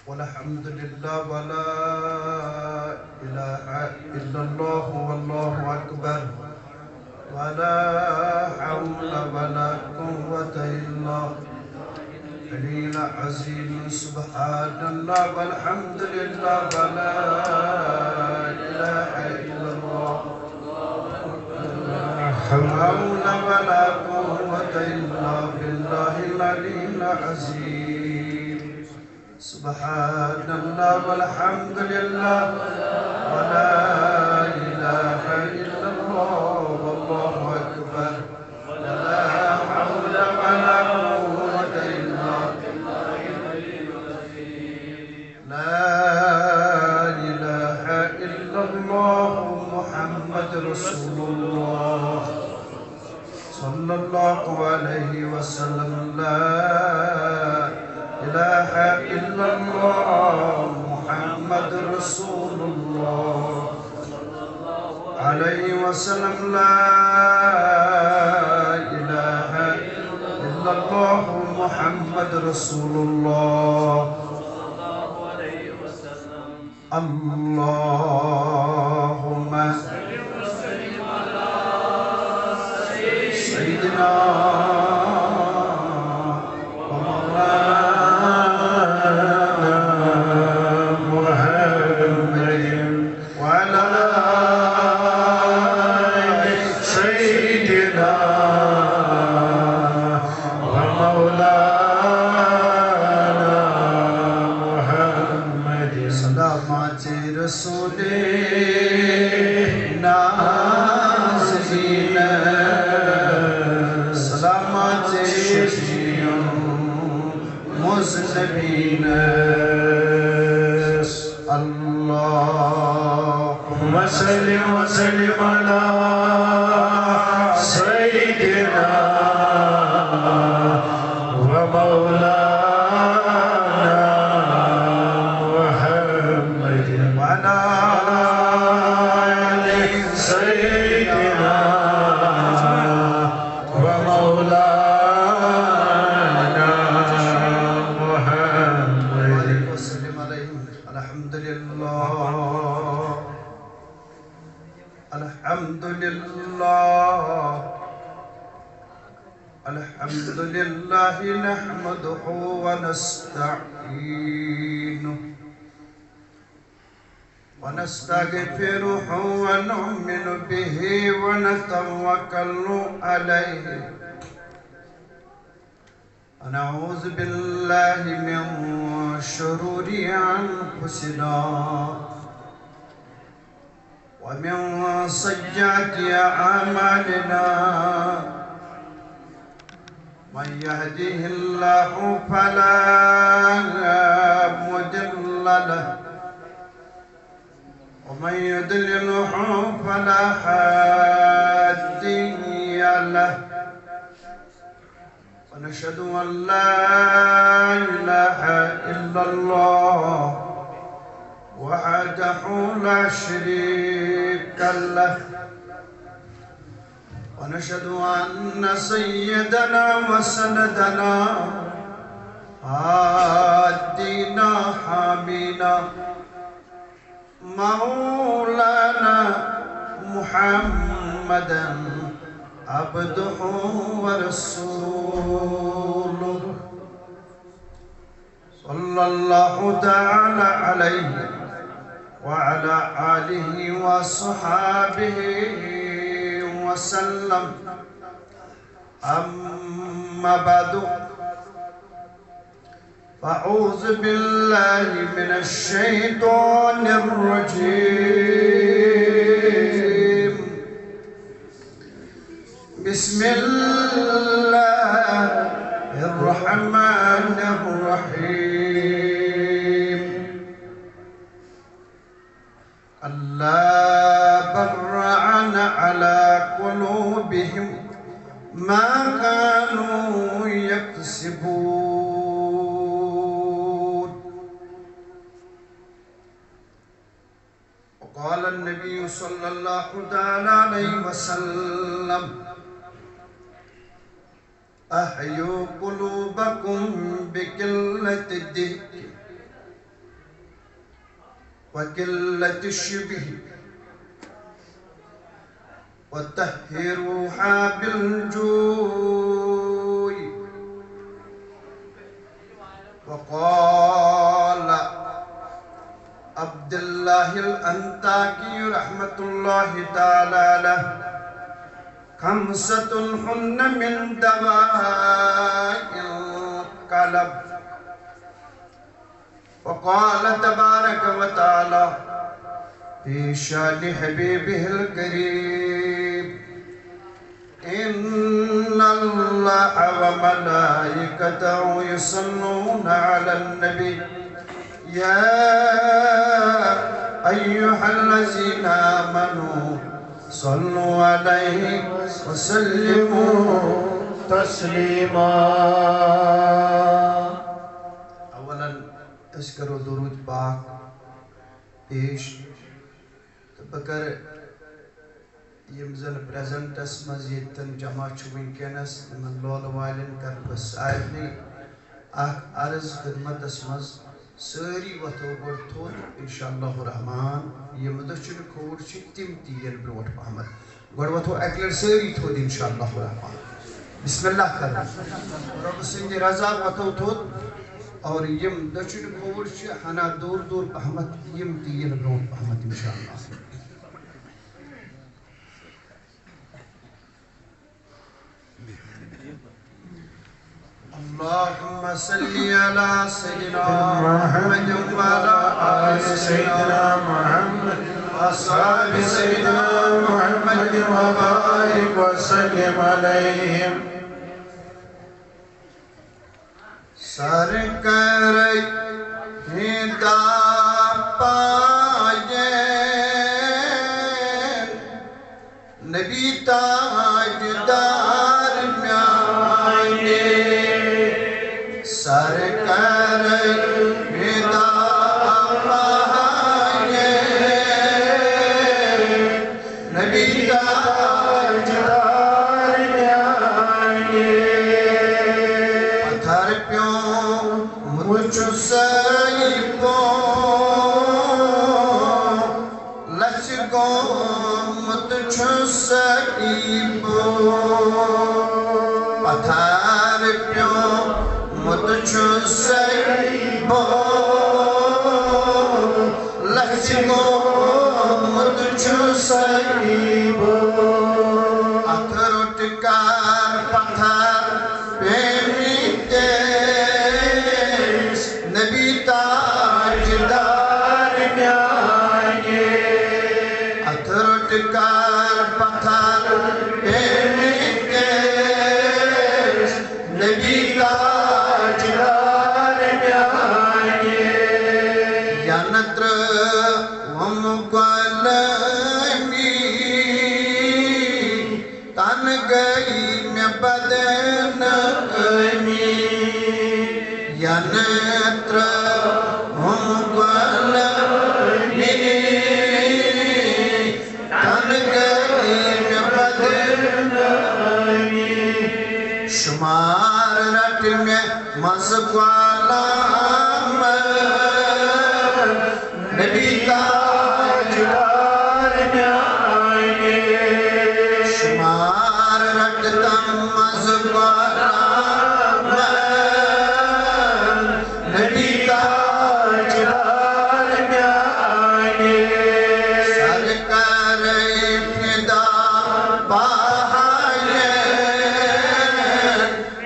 والحمد لله ولا إله إلا الله والله أكبر ولا حول ولا قوة إلا بالله العظيم سبحان الله والحمد لله ولا إله إلا الله ولا حول ولا قوة إلا بالله العلي العظيم سبحان الله والحمد لله ولا إله إلا الله والله أكبر ولا حول ولا قوة إلا بالله لا إله إلا الله محمد رسول الله صلى الله عليه وسلم لا إله إلا الله محمد رسول الله عليه وسلم لا إله إلا الله محمد رسول الله اللهم صل وسلم على سيدنا اللهم صل وسلم على سيدنا ومولانا محمد وعلى آل سيدنا ومولانا محمد وسلم عليه الحمد لله الحمد لله الحمد لله نحمده ونستعينه ونستغفره ونؤمن به ونتوكل عليه ونعوذ بالله من شرور أنفسنا ومن سيئات أعمالنا من يهده الله فلا مضل له ومن يضلله فلا هادي له ونشهد أن لا إله إلا الله وحده لا شريك له ونشهد أن سيدنا وسندنا هادينا حامينا مولانا محمدا عبده ورسوله صلى الله تعالى عليه وعلى آله وصحابه وسلم أما بعد فأعوذ بالله من الشيطان الرجيم بسم الله الرحمن الرحيم ألا برأن على قلوبهم ما كانوا يكسبون. وقال النبي صلى الله عليه وسلم أحيوا قلوبكم بكل وقلة الدهك وقلة الشبه وطهروها بالجوع. وقال عبد الله الأنطاكي رحمة الله تعالى له: خمسة هن من دواء القلب. وقال تبارك وتعالى في شان حبيبه الكريم: إن الله وملائكته يصلون على النبي يا أيها الذين آمنوا صلوا عليه وسلموا تسليما. اولا تذکر و درود پاک پیش بکر یمزن پریزنٹس مز یتن جمع ونکینس من لول والن کر بس سارنی اخ عرض خدمت مز ساری وتو گڑ تھوت انشاءاللہ الرحمن یم دچن کھوڑ چھ تم تین بروٹ محمد گڑ وتو اکلر ساری تھوت انشاءاللہ الرحمن. بسم اللہ کر رب سند رضا وتو تھوت اور یم دچن کھوڑ چھ ہنا دور دور محمد یم تین بروٹ محمد انشاءاللہ. اللهم صل على سيدنا محمد وعلى آل سيدنا محمد وأصحاب سيدنا محمد وبارك وسلم عليهم. سرکار ہدا پائے نبی تاجدار میانے. سرکار ہدا پائے نبی تاجدار میانے. پتھر پیوں مجھ سیبوں لچ گو مجھ سیبوں. پتھر پیوں مجھ سیبوں لچ گو مجھ سیبوں. اتھر اٹکار پتھر پیمیتے نبی تاجدار میانے. اتھر اٹکار پتھر پیمیتے نبی تاجدار میانے. ینتر ومگلمی تن گئی میں بدن امی. ینتر ومگلمی تن گئی میں بدن امی. شمار رٹ میں مزگوالا نبی تاجدار میانے. شمار رٹتا مزگوالا نبی تاجدار میانے. سرکار فدا پائے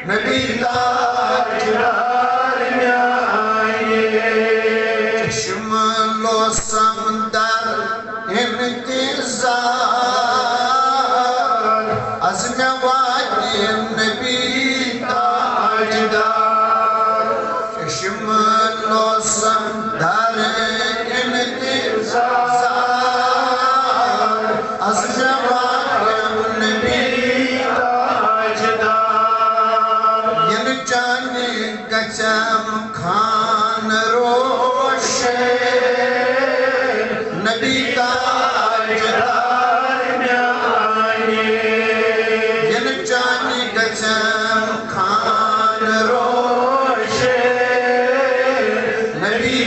نبی تاجدار میانے. چشم لو سمندر انتظار عزم وادی نبی تاجدار. چشم لو سمندر انتظار عزم وادی نبی تاجدار. ین چانی گچم خان روشے نبی تاجدار میانے. ین چانی گچم خان روشے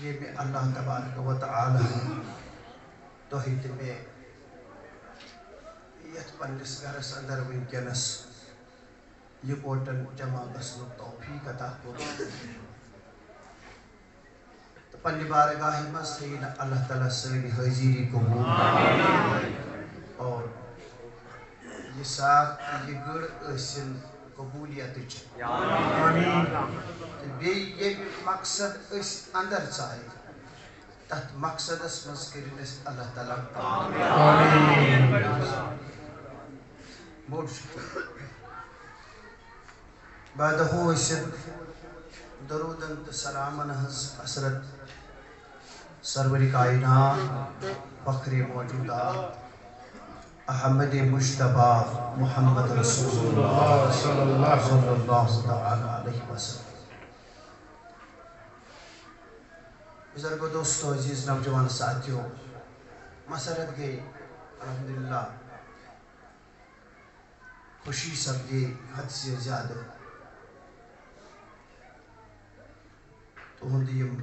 یہ میں اللہ تبارک و تعالی توحید میں یت پنس گھرس اندر ونکس یکوٹن جمع گھن توفیق عطا کور تو پنہ بارگاہ مز تھین اللہ تعالیٰ سانی حاضری قبول اور یہ ساتھ یہ گڑ ٲسِن قبولیت یہ مقصد اس اندر چاہے تت مقصدس مز کرن اللہ تعالیٰ بوڑ شکر بعدہ ٲسِن درودن تو سلامن ہز حسرت سرور کائنات فخر موجودات احمد مجتبی محمد رسول اللہ صلی اللہ علیہ وسلم. بزرگو دوستو عزیز نوجوان ساتھیوں مسرت گئی الحمدللہ خوشی سب گئی حد سے زیادہ تو ہندیم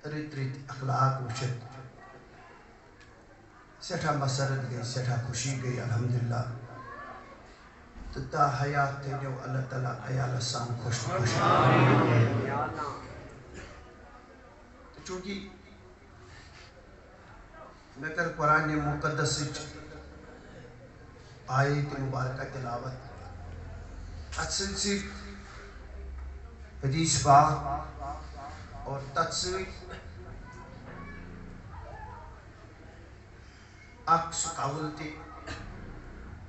رت رت اخلاق وچت سٹھا مسرت گئی سٹھا خوشی گئی الحمدللہ تو تا حیات تینیو اللہ تعالیٰ عیال سان خوش خوش تو چونکہ میں کر قرآن مقدس آیت مبارکہ تلاوت اتسل حدیث پاک اور تتسل اکس قول تی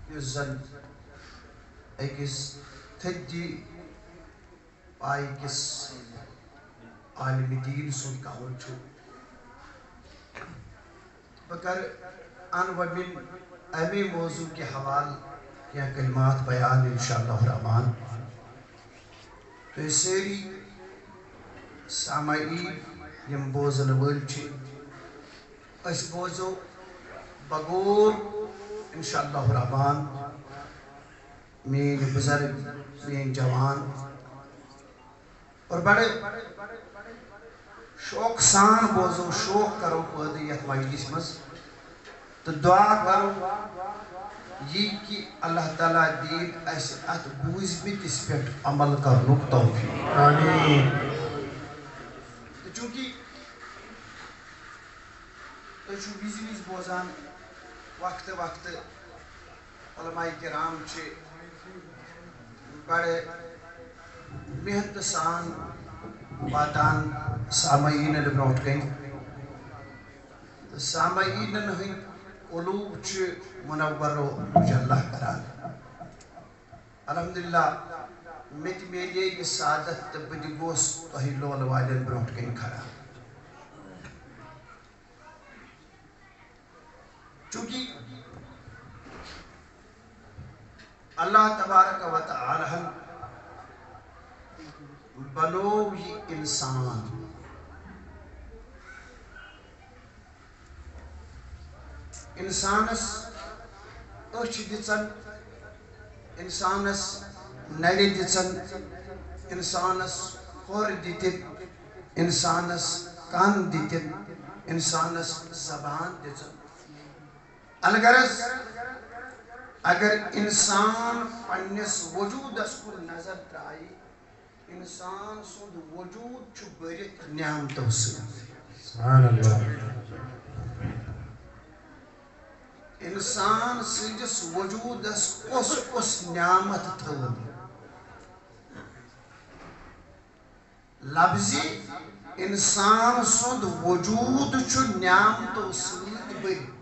یزن ایکس تھجی پائی کس عالم دین سن قول چھو بکر ان و من امی موضوع کے حوال یا کلمات بیان انشاءاللہ الرحمن تو اس سیری سامعین یم بوزن ول چھ اس بوزو بغور انشاءاللہ الرحمن مین بزرگ مین جوان اور بڑے شوق سان بوزو شوق کرو پودیت مجلس مز تو دعا کرو یہ کہ اللہ تعالیٰ دین ایسے ات بوزمت اس پہ عمل کرنک توفیق آمین. تو چونکہ تو چھو بیز بوزان وقت وقت علماء کرام چھے بڑے محنت سان واتان سامعین برونٹ گئی سامعین ہن قلوب چھے منور و مجلح کران الحمدللہ مت میلے یہ سعادت بدی گوس تہی لول والن برونٹ گئی کھڑا چونکہ اللہ تبارک و تعالی بنو یہ انسان انسانس اچھ دچن انسانس نری دچن انسانس خور دتن انسانس کان دتن انسانس زبان دچن الغرض اگر انسان پنس وجودس کو نظر ترائی انسان سند وجود چھو برت نعمتوں سے سبحان اللہ انسان سندس وجودس کس نعمت تھو لفظی انسان سند وجود چھو نعمتوں سے برت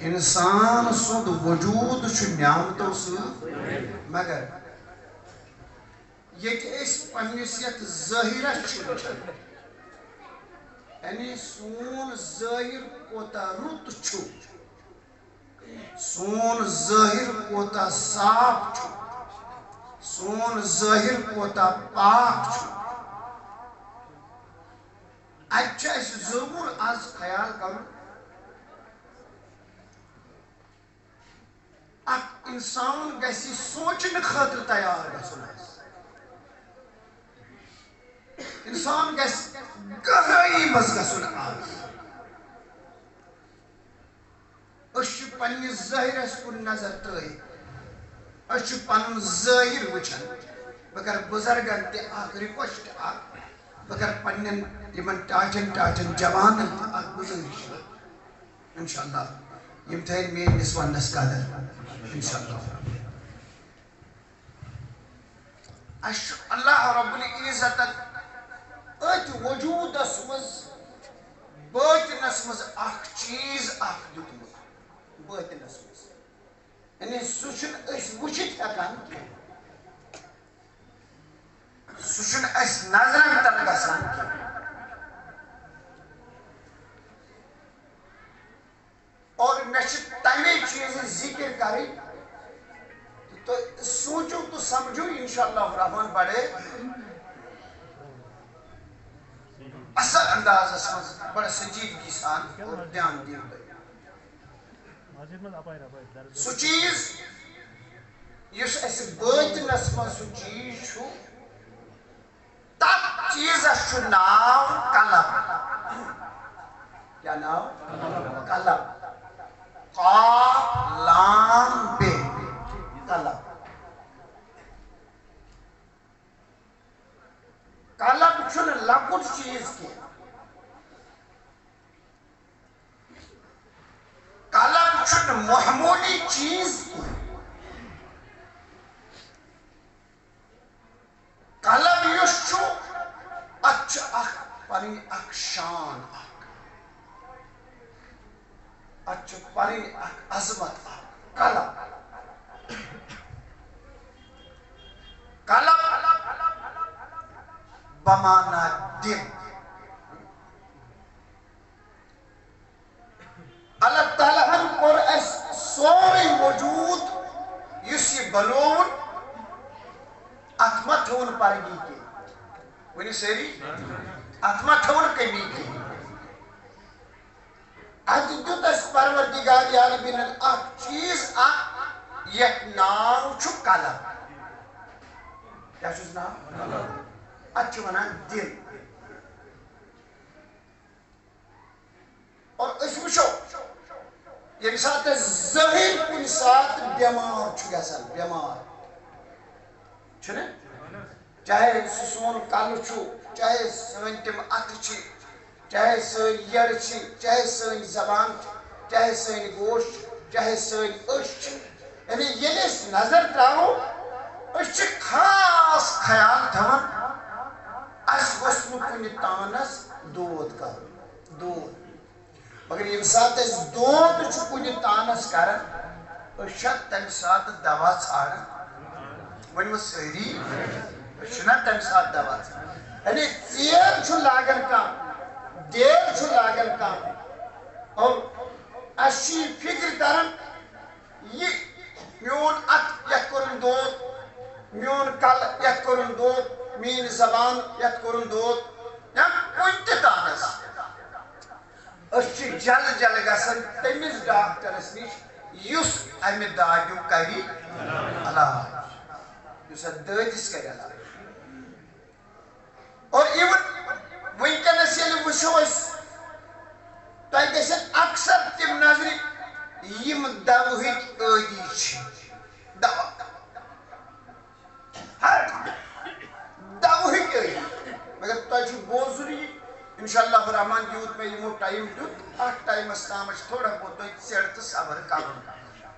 انسان سند وجود چھو نعمتوں سے مگر یہ اس پنسیت ظاہرہ چھو یعنی سون ظاہر کوتا رت چھو سون ظاہر کوتا صاف چھو سون ظاہر کوتا پاک چھو اچھا اس ضرور از خیال کرو اک انسان گیسی سوچن خاطر تیار گژھن انسان گژھِ گہرٲیی منٛز گژھُن آز أسۍ چھِ پننِس ظٲہِرس کُن نظر ترٲیِتھ أسۍ چھِ پنُن ظٲہِر وٕچھان بہٕ کرٕ بُزرگن تہِ اکھ رِکوٮ۪سٹ اکھ بہٕ کرٕ پننٮ۪ن یِمن ٹاچن جوانن تہِ اکھ گُزٲرِش انشاءاللہ یِم تھٲیِن میٲنِس وننس قدر انشاءاللہ اَسہِ چھُ اللہ رب العزتن أتھۍ وجوٗدس منٛز بٲطنس منٛز اکھ چیٖز اکھ دیُتمُت بٲطنس منٛز یعنی سُہ چھُنہٕ أسۍ وٕچھِتھ ہٮ۪کان کینٛہہ سُہ چھُنہٕ اَسہِ نظرن تل گژھان کینٛہہ اور مےٚ چھِ تمے چیٖزٕچ ذِکر کرٕنۍ تہٕ تُہۍ سوٗنٛچِو تہٕ سمجھِو انشاءاللہ الرحمان بڑے اصل اندازس منٛز بڑٕ سنجیدگی سان اور دھیان دِیِو تُہۍ سُہ چیٖز یُس اَسہِ بٲطنس منٛز سُہ چیٖز چھُ تتھ چیٖزس چھُ ناو قلم کیٛاہ ناو قلم قاف لام بے قلم قلم چھُنہٕ لۄکُٹ چیٖز کینٛہہ قلم چھُنہٕ معموٗلی چیٖز کینٛہہ قلم یُس چھُ اتھ چھِ اکھ پنٕنۍ اکھ شان اتھ چھِ پنٕنۍ اکھ عظمت اکھ قلم قلم بمانا دل اللہ تعالیٰ ہن کوٚر اَسہِ سورُے وجوٗد یُس یہِ بنووُن اتھ ما تھٲوُن پرگی کینٛہہ ؤنِو سٲری اتھ ما تھٲوُن کمی کینٛہہ اتھ دیُت اَسہِ پروردگار عالمیٖنن اکھ چیٖز اکھ یتھ ناو چھُ قلم کیٛاہ چھُس ناو اتھ چھِ ونان دل اور أسۍ وٕچھو ییٚمہِ ساتہٕ أسۍ ظٲہِر کُنہِ ساتہٕ بٮ۪مار چھُ گژھان بٮ۪مار چھُنہ چاہے سُہ سون کلہٕ چھُ چاہے سٲنۍ تِم اَتھٕ چھِ چاہے سٲنۍ یٔڈ چھِ چاہے سٲنۍ زبان چھِ چاہے سٲنۍ گوش چھِ چاہے سٲنۍ أچھ چھِ یعنی ییٚلہِ أسۍ نظر تراوو أسۍ چھِ خاص خیال تھاوان اَسہِ گوٚژھ نہٕ کُنہِ تانس دود کرُن دود مگر ییٚمہِ ساتہٕ أسۍ دود چھُ کُنہِ تانس کران أسۍ چھا تمہِ ساتہٕ دوا ژھانڈان ؤنِو سٲری أسۍ چھِنہ تمہِ ساتہٕ دوا ژھانڈان یعنی ژیر چھُ لاگان کانٛہہ دیر چھُ لاگان کانٛہہ اور اَسہِ چھُ یہِ فِکر تران یہِ میون اتھ یتھ کوٚرُن دود میون کلہٕ یتھ کوٚرُن دود میٲنۍ زبان یتھ کوٚرُن دود یا کُنہِ تہِ تانس أسۍ چھِ جل جل گژھان تٔمِس ڈاکٹرس نِش یُس امہِ دادیُک کرِ علاج یُس اتھ دٲدِس کرِ علاج اور اِوٕن وٕنکیٚنس ییٚلہِ وٕچھو أسۍ تۄہہِ گژھن اکثر تِم نظرِ یِم دوہٕکۍ عٲدی چھِ دوا ہر دوہٕکۍ عٲدی مگر تۄہہِ چھُ بوزُن یہِ انشاءاللہ الرحمان یوٗت مےٚ یِمو ٹایم دیُت اتھ ٹایمس تامتھ چھُ تھوڑا بہت تۄہہِ ژیر تہٕ صبر کرُن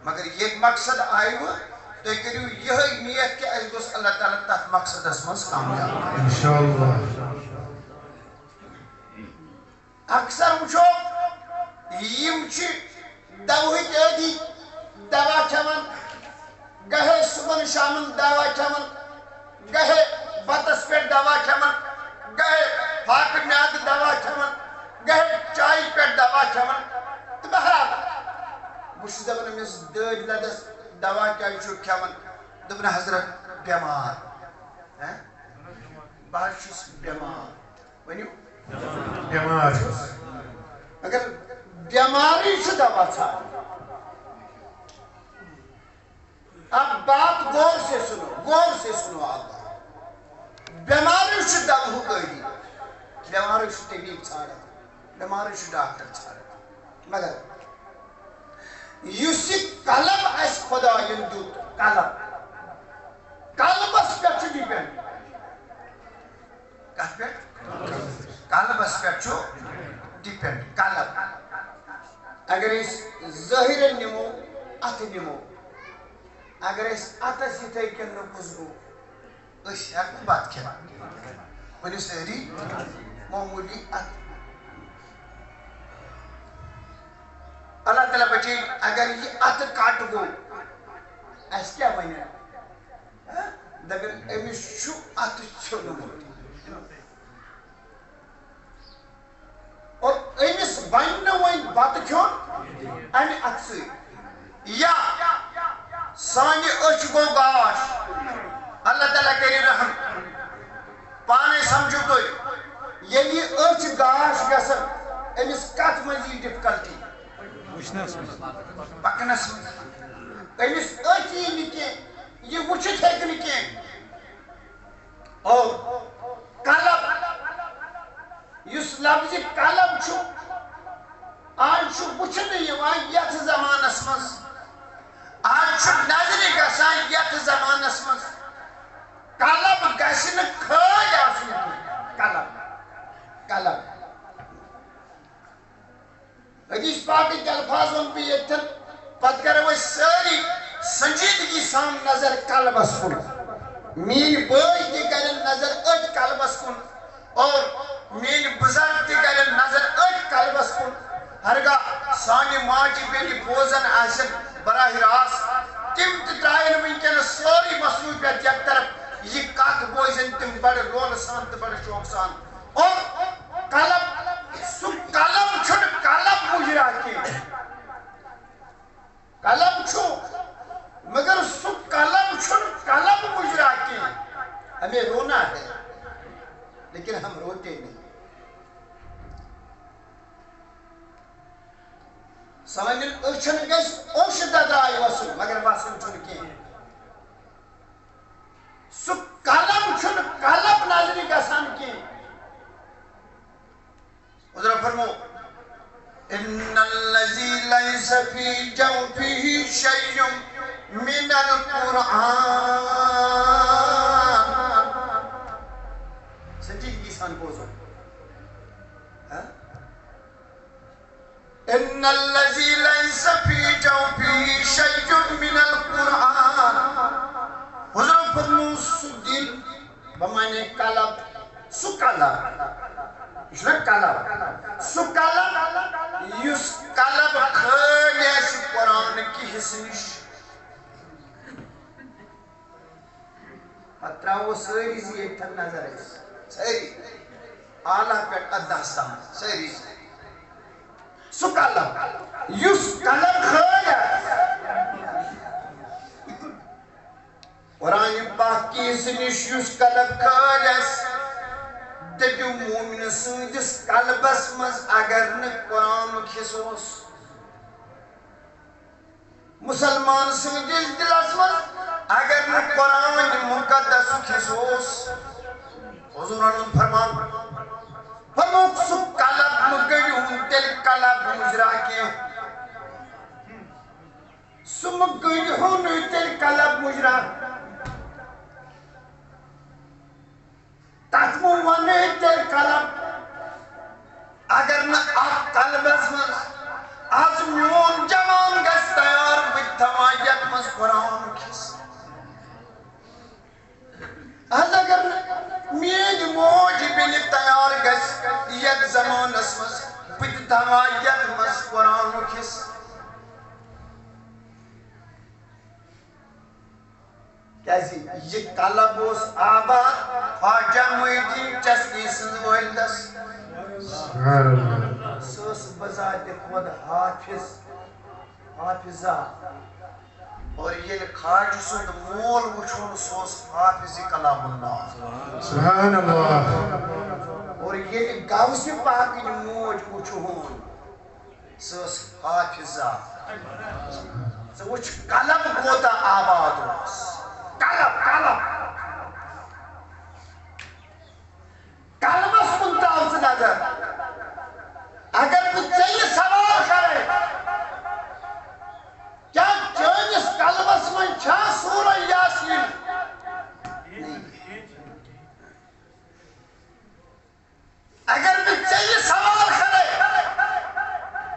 مگر ییٚتہِ مقصد آیوٕ تُہۍ کٔرِو یِہے نیت کہِ اَسہِ گوٚژھ اللہ تعالیٰ تتھ مقصدس منٛز کامیاب انشاءاللہ اکثر وٕچھو یِم چھِ دوہٕکۍ عٲدی دوا کھٮ۪وان گہے صُبحن شامن دوا کھٮ۪وان گہے بتس پٮ۪ٹھ دوا کھٮ۪وان گہے پھاکہٕ میادٕ دوا کھٮ۪وان گہے چایہِ پٮ۪ٹھ دوا کھٮ۪وان تہٕ بہرحال بہٕ چھُس دپان أمِس دٲدۍ دَدس دوا کیٛازِ چھُ کھٮ۪وان دوٚپُن حضرت بٮ۪مار بہٕ حظ چھُس بٮ۪مار ؤنِو بٮ۪مار مگر بٮ۪مارٕے چھُ دوا ژھانڈان اب بات غور سے سنو آپ بٮ۪مارٕے چھُ دوہُک عٲدی بیمار چھُ طبیب ژھانڈان بیمار چھُ ڈاکٹر ژھانڈان مگر یُس یہِ قلب اَسہِ خۄدایَن دیُت قلب قلبس پٮ۪ٹھ چھُ ڈِپٮ۪نٛڈ کتھ پٮ۪ٹھ قلبس پٮ۪ٹھ چھُ ڈِپٮ۪نٛڈ قلب اگر أسۍ ظٲہِرن نِمو اَتھٕ نِمو اگر أسۍ اَتھس یِتھَے کٔنۍ گُزرو أسۍ ہٮ۪کو بتہٕ کھٮ۪تھ ؤنِو سٲری معموٗلی اَتھٕ اللہ تعالیٰ بچٲیِن اگر یہِ اَتھٕ کٹ گوٚو اَسہِ کیٛاہ وَنن دَپن أمِس چھُ اَتھٕ ژھیوٚنمُت اور أمِس بنہِ نہٕ وۄنۍ بتہٕ کھیوٚن اَمہِ اَتھٕ سۭتۍ یا سانہِ أچھ گوٚو گاش اللہ تعالیٰ کٔرِو رحم پانے سمجھو تُہۍ ییٚلہِ یہِ أچھ گاش گژھن أمِس کتھ منٛز یی ڈِفکلٹی پکنس منٛز أمِس أچھ یی نہٕ کینٛہہ یہِ وٕچھِتھ ہیٚکہِ نہٕ کینٛہہ اور قلب یُس لفظِ قلب چھُ آز چھُ وٕچھنہٕ یِوان یتھ زمانس منٛز آز چھُ نظرِ گژھان یتھ زمانس منٛز قلب گژھِ نہٕ کھٲلۍ آسُن قلب قلب حدیث پاکٕکۍ الفاظ وَنہٕ بہٕ ییٚتٮ۪ن پتہٕ کرو أسۍ سٲری سنجیدگی سان نظر قلبس کُن میٛٲنۍ بٲے تہِ کرن نظر أتھۍ قلبس کُن اور میٛٲنۍ بُزرگ تہِ کرن نظر أتھۍ قلبس کُن ہرگاہ سانہِ ماجہِ بیٚنہِ بوزن آسن براہ راست تِم تہِ ترٛاین وٕنکٮ۪نس سورُے مصروٗف پٮ۪ٹھ یک طرف یہِ کتھ بوزن تِم بڑٕ رولہٕ سان تہٕ بڑٕ شوقہٕ سان اور قلب سُہ قلب چھُنہٕ قلب مُجرا کینٛہہ قلب چھُ مگر سُہ قلب چھُنہٕ قلب مُجرا کینٛہہ ہمیں رونا ہے لیکن ہم روتے نہیں سانٮ۪ن أچھن گژھِ اوٚش ددراے وسُن مگر وسُن چھُنہٕ کینٛہہ سُہ قلب چھُنہٕ قلب نظرِ گژھان کینٛہہ حضرت فرمو ان الذي ليس في جوفه شيء من القرآن سنجیدگی سان بوزو ان الذي ليس في جوفه شيء من القرآن حضرت فرمو سُہ دِل بمعنی قلب سُہ قلب یہ قلب سُہ قلب یُس قلب کھٲلۍ آسہِ قرآن کہِ حصہٕ نِش پتہٕ ترٛاوو سٲری زِ ییٚتھٮ۪ن نظر أسۍ سٲری اعلیٰ پٮ۪ٹھ اَدَس تام سٲری سُہ قلب یُس قلب کھٲلۍ آسہِ قرآن پاک کہِ حصہٕ نِش یُس قلب کھٲلۍ آسہِ دٔپِو مومِنہٕ سٕنٛدِس قلبس منٛز اگر نہٕ قرآنُک حصہٕ اوس مُسلمان سٕنٛدِس دِلس منٛز اگر نہٕ قرآن مُقدسُک حصہٕ اوس حضوٗرن ہُنٛد فرمان فرموُکھ سُہ قلب مہٕ کٔرِہُن تیٚلہِ قلب مُجرا کینٛہہ سُہ مہٕ کٔرِہُن تیٚلہِ قلب مُجرا تتھ مہٕ وَنہٕ تیٚلہِ قلب اگر نہٕ اَتھ قلبس منٛز آز میون جوان گژھِ تیار بہٕ تہِ تھاوان یتھ منٛز قرآنُک حصہٕ آز اگر نہٕ میٛٲنۍ موج بیٚنہِ تیار گژھِ یتھ زمانس منٛز بہٕ تہِ تھاوان یتھ منٛز قرآنُک حصہٕ کیٛازِ یہِ قلب اوس آباد خواجہ معین الدین چشتی سٕنٛز وٲلدس سۄ ٲس بذاتِ خۄد حافظہ اور ییٚلہِ خواجہ سُنٛد مول وٕچھُن سُہ اوس حافظِ کلام اللہ سبحان اللہ اور ییٚلہِ غوثِ پاکٕنۍ موج وٕچھُن سۄ ٲس حافظہ ژٕ وٕچھ قلب کوتاہ آباد اوس قلب قلب قلبس کُن تاو ژٕ برادر اگر بچے یہ سوال کرے کیا چانس قلبس من چھا سورہ یاسین اگر بچے یہ سوال کرے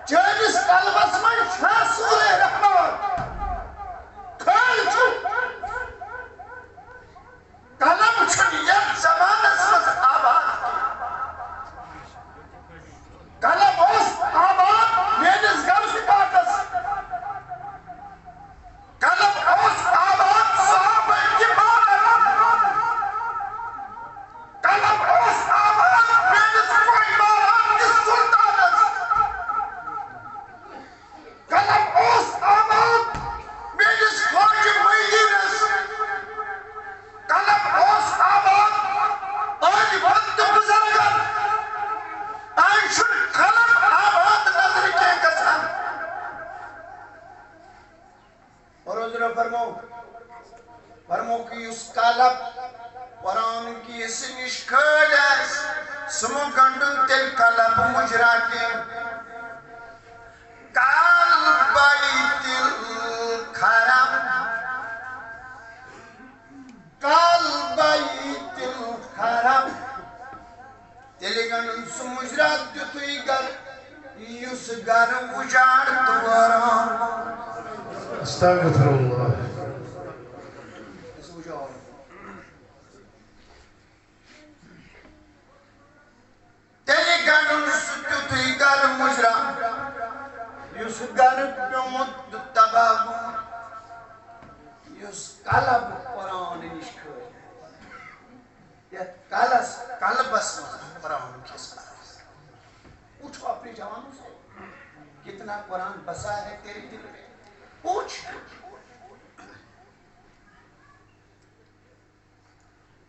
چانس قلبس من چھا سورہ رحمان کھال چھو قلم چھو یک زمانس مز آباد قلم اس آباد میرس گرس پاکس قلم اس آباد صحابہ کی بارت قلم اس آباد میرس کوئی بارات کی سلطانس قلم اس آباد میرس خوج مہیرس قلم اس آباد آج وقت بزرگن آج شن قلم آباد نظر کے قسم اور حضور فرمو کہ اس قلب قرآن کی اسنش کھل ہے سمو گنڈن تل قلب مجرا کے قلبائی تل خرم قلبائی تل خرم تیلے گنڈن سو مجرا تیتوی گر یس گر اجاڑ دواران استغفر اللہ تیلے گنڈن سو تیتوی گر مجرا یس گر پیومت تباہو یس قلب قرآن نشکر یہ قلبس قرآن کس قرآن پوچھو اپنی جوانوں سے کتنا قرآن بسا ہے تیرے دل میں پوچھ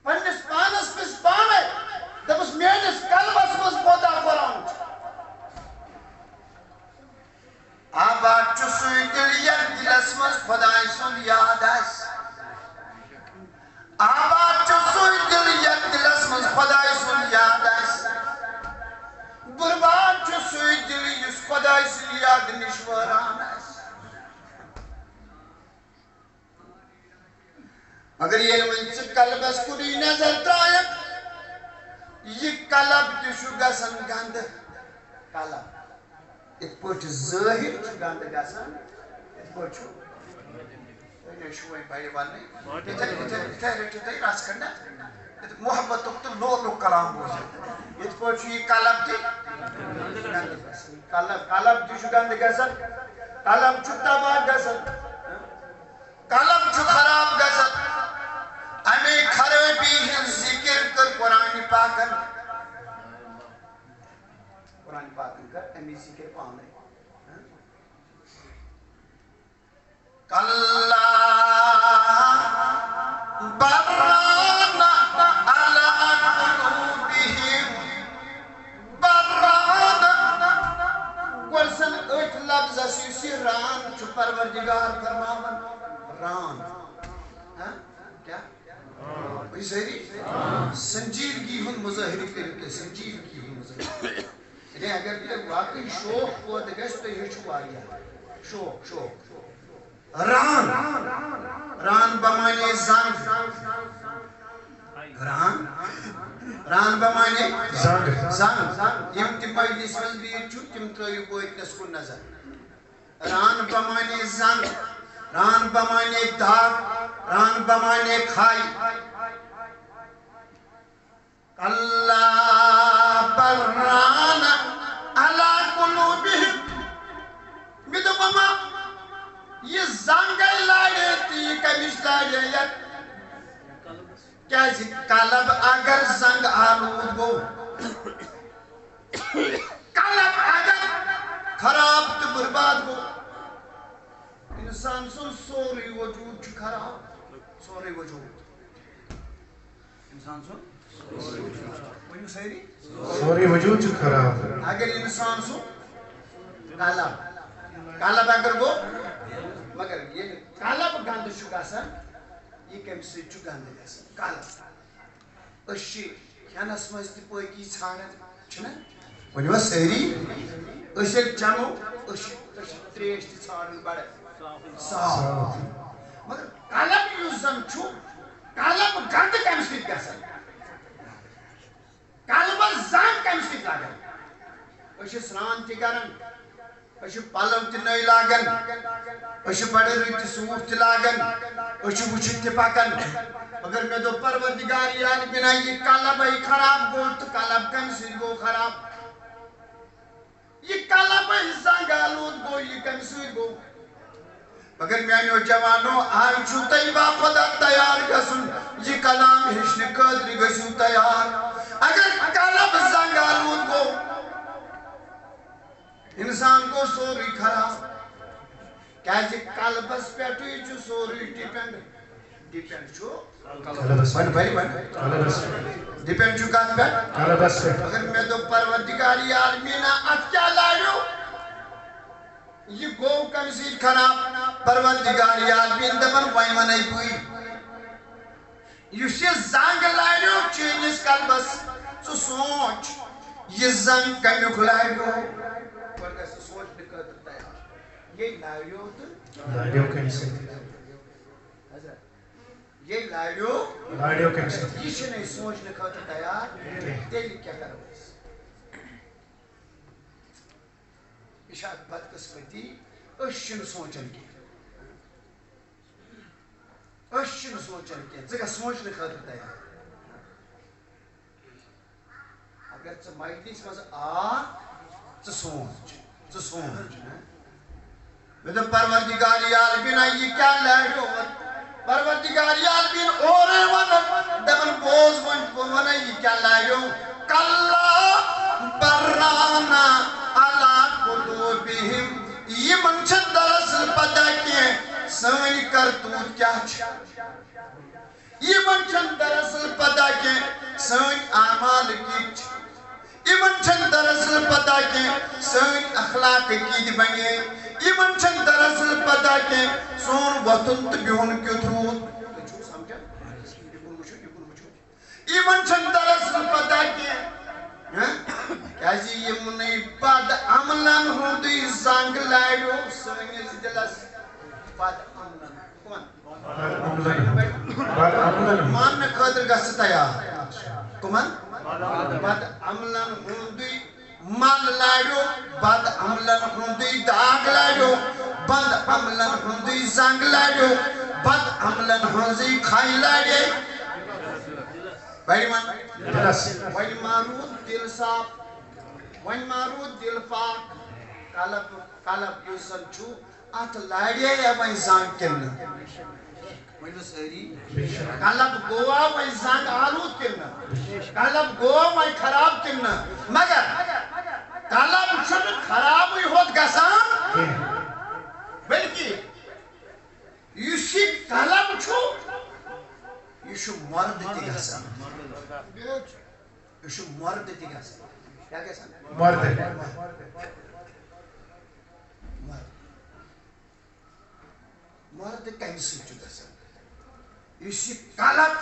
پنس پانس پس پانے دبس میانس قلبس مز بودا قرآن آباد چسوی دل یک دلس مز خدای سن یاد اس آباد چسوی دل یک دلس مز خدای سن یاد اس برباد چسوی دل یس خدای سن یاد نشوران اس اگر یہ منچ قلبس کری نظر ترائک یہ قلب تشو گسن گند قلب ایک پوچھ ظاہر چھو گند گسن ایک پوچھو یہ شوئی بھائی والنے اتھے راس کرنا محبت تو لو کلام بوزے ایک پوچھو یہ قلب تی گند گسن قلب تشو گند گسن قلب چھو تباہ گسن قلب چھو خراب گسن ہمیں خرابی ہن ذکر کر قرآن پاکن قرآن پاکن کر ہمیں ذکر پانے کلا بران علی قلوبہم بران گورسن ایک لفظ اسی ران چھو پروردگار فرماون ران کیا کوئی سہری سنجیدگی ہن مظاہر کرتے سنجیدگی ہن مظاہر یعنی اگر بھی واقعی شوق کو دگست تو یہ چھواریا شوق ران بمانے زنگ ران بمانے زنگ یم تی مجلس من بھی چھو تم ترائیو کو اتنس کو نظر ران بمانے زنگ ران بمانے دھاگ ران بمانے کھائی اللہ بران علی قلوبہم میدو ماما یہ زنگل لائے تھی یہ کمیش لائے کیا قلب اگر زنگ آلود گو قلب اگر خراب تو برباد گو انسان سن سوری وجود چھو خراب سوری وجود انسان سن سوری وجود چھو خراب اگر انسان سن قلب اگر گو مگر یہ قلب گند چھو گسن یہ کم سے چھو گند گسن قلب اشی کھینس مز تہ پاکی ژھانڈن چھنا ونیو ساری اسل چمو تریش تہ ژھانڈن بڑ صاف مگر قلم یُس زن چھُ قلم گند کمہِ سۭتۍ گژھان قلمس زنگ کمہِ سۭتۍ لگان أسۍ چھِ سران تہِ کران أسۍ چھِ پلو تہِ نٔے لاگان أسۍ چھِ بڑٕ رٕتۍ سوٗٹ تہِ لاگان أسۍ چھِ وٕچھِتھ تہِ پکان مگر مےٚ دوٚپ پروردگار عالمین یہِ قلبے خراب گوٚو تہٕ قلب کمہِ سۭتۍ گوٚو خراب یہ قلبے زنگ آلود گوٚو یہِ کمہِ سۭتۍ گوٚو مگر میانیو جوانو آج چھُو تۄہہِ باپتھ تیار گژھُن یہِ کلام ہیٚچھنہٕ خٲطرٕ گٔژھِو تیار اگر قلب زنگ آلود گوٚو انسان گوٚو سورُے خراب کیازِ قلبس پٮ۪ٹھٕے چھُ سورُے ڈِپٮ۪نڈ چھُ ڈِپٮ۪نڈ چھُ کتھ پٮ۪ٹھ مگر مےٚ دوٚپ پروردگار عالمیٖنا اتھ کیٛاہ لاریو یہ گوٚو کمہِ سۭتۍ خراب پروردگار عالمیٖن دپان وۄنۍ ونے بٕے یُس یہِ زنگ لاریو چٲنِس قلبس ژٕ سونٛچ یہِ زنگ کمیُک لاریو گۄڈٕ گژھِ سونٛچنہٕ خٲطرٕ تیار یے لاریو تہٕ یہ لاریو یہ چھنہٕ سونٛچنہٕ خٲطرٕ تیار تیٚلہِ کیٛاہ کرو أسۍ یہ چھِ اکھ بدقسمتی أسۍ چھِنہٕ سونٛچان کینٛہہ ژٕ گژھ سونٛچنہٕ خٲطرٕ تیار اگر ژٕ مجلس منٛز ژٕ سونٛچ مےٚ دوٚپ پروردگار عالمیٖنا یہِ کیٛاہ لاریو پروردگار عالمیٖن اورے ونان دپان بوز وۄنۍ بہٕ ونے یہِ کیٛاہ لاریو کلا برانا علی قلوبہم یمن چھِ دراصل پتہ کینٛہہ سٲنۍ کرتوٗت کیٛاہ چھِ یمن چھنہٕ دراصل پتہ کینٛہہ سٲنۍ اعمال کِتھ چھِ یمن چھنہٕ دراصل پتہ کینٛہہ سٲنۍ اخلاق کِتھ بنے یمن چھنہٕ دراصل پتہ کینٛہہ سون وۄتھُن تہٕ بِہُن کیُتھ روٗد یمن چھنہٕ دراصل پتہ کینٛہہ کیازِ یمنٕے بد عملن ہُنٛدٕے زنگ لاریو سٲنِس دِلس بد عملن ماننہٕ خٲطرٕ گژھِ تیار کٕمن بد عملن ہُنٛدٕے مل لاریو بد عملن ہُنٛدٕے داغ لاریو بد عملن ہُنٛدٕے زنگ لاریو بد عملن ہٕنٛزٕے کھَے لاریے وۄنۍ مارود دل صاف وۄنۍ مارود دل پاک قلب یُس زن چھُ اتھ لاریے وۄنۍ زنگ کِنہٕ ؤنِو سٲری قلب گوٚوا وۄنۍ زنگ آلود کِنہٕ قلب گوٚوا وۄنۍ خراب کِنہٕ مگر قلب چھُنہٕ خرابٕے ہوت گژھان بلکہِ یُس یہِ قلب چھُ یہ چھُ مرد تہِ گژھان یہ چھُ مرد تہِ گژھان کیٛاہ گژھان مرد کمہِ سۭتۍ چھُ گژھان یُس یہِ قلب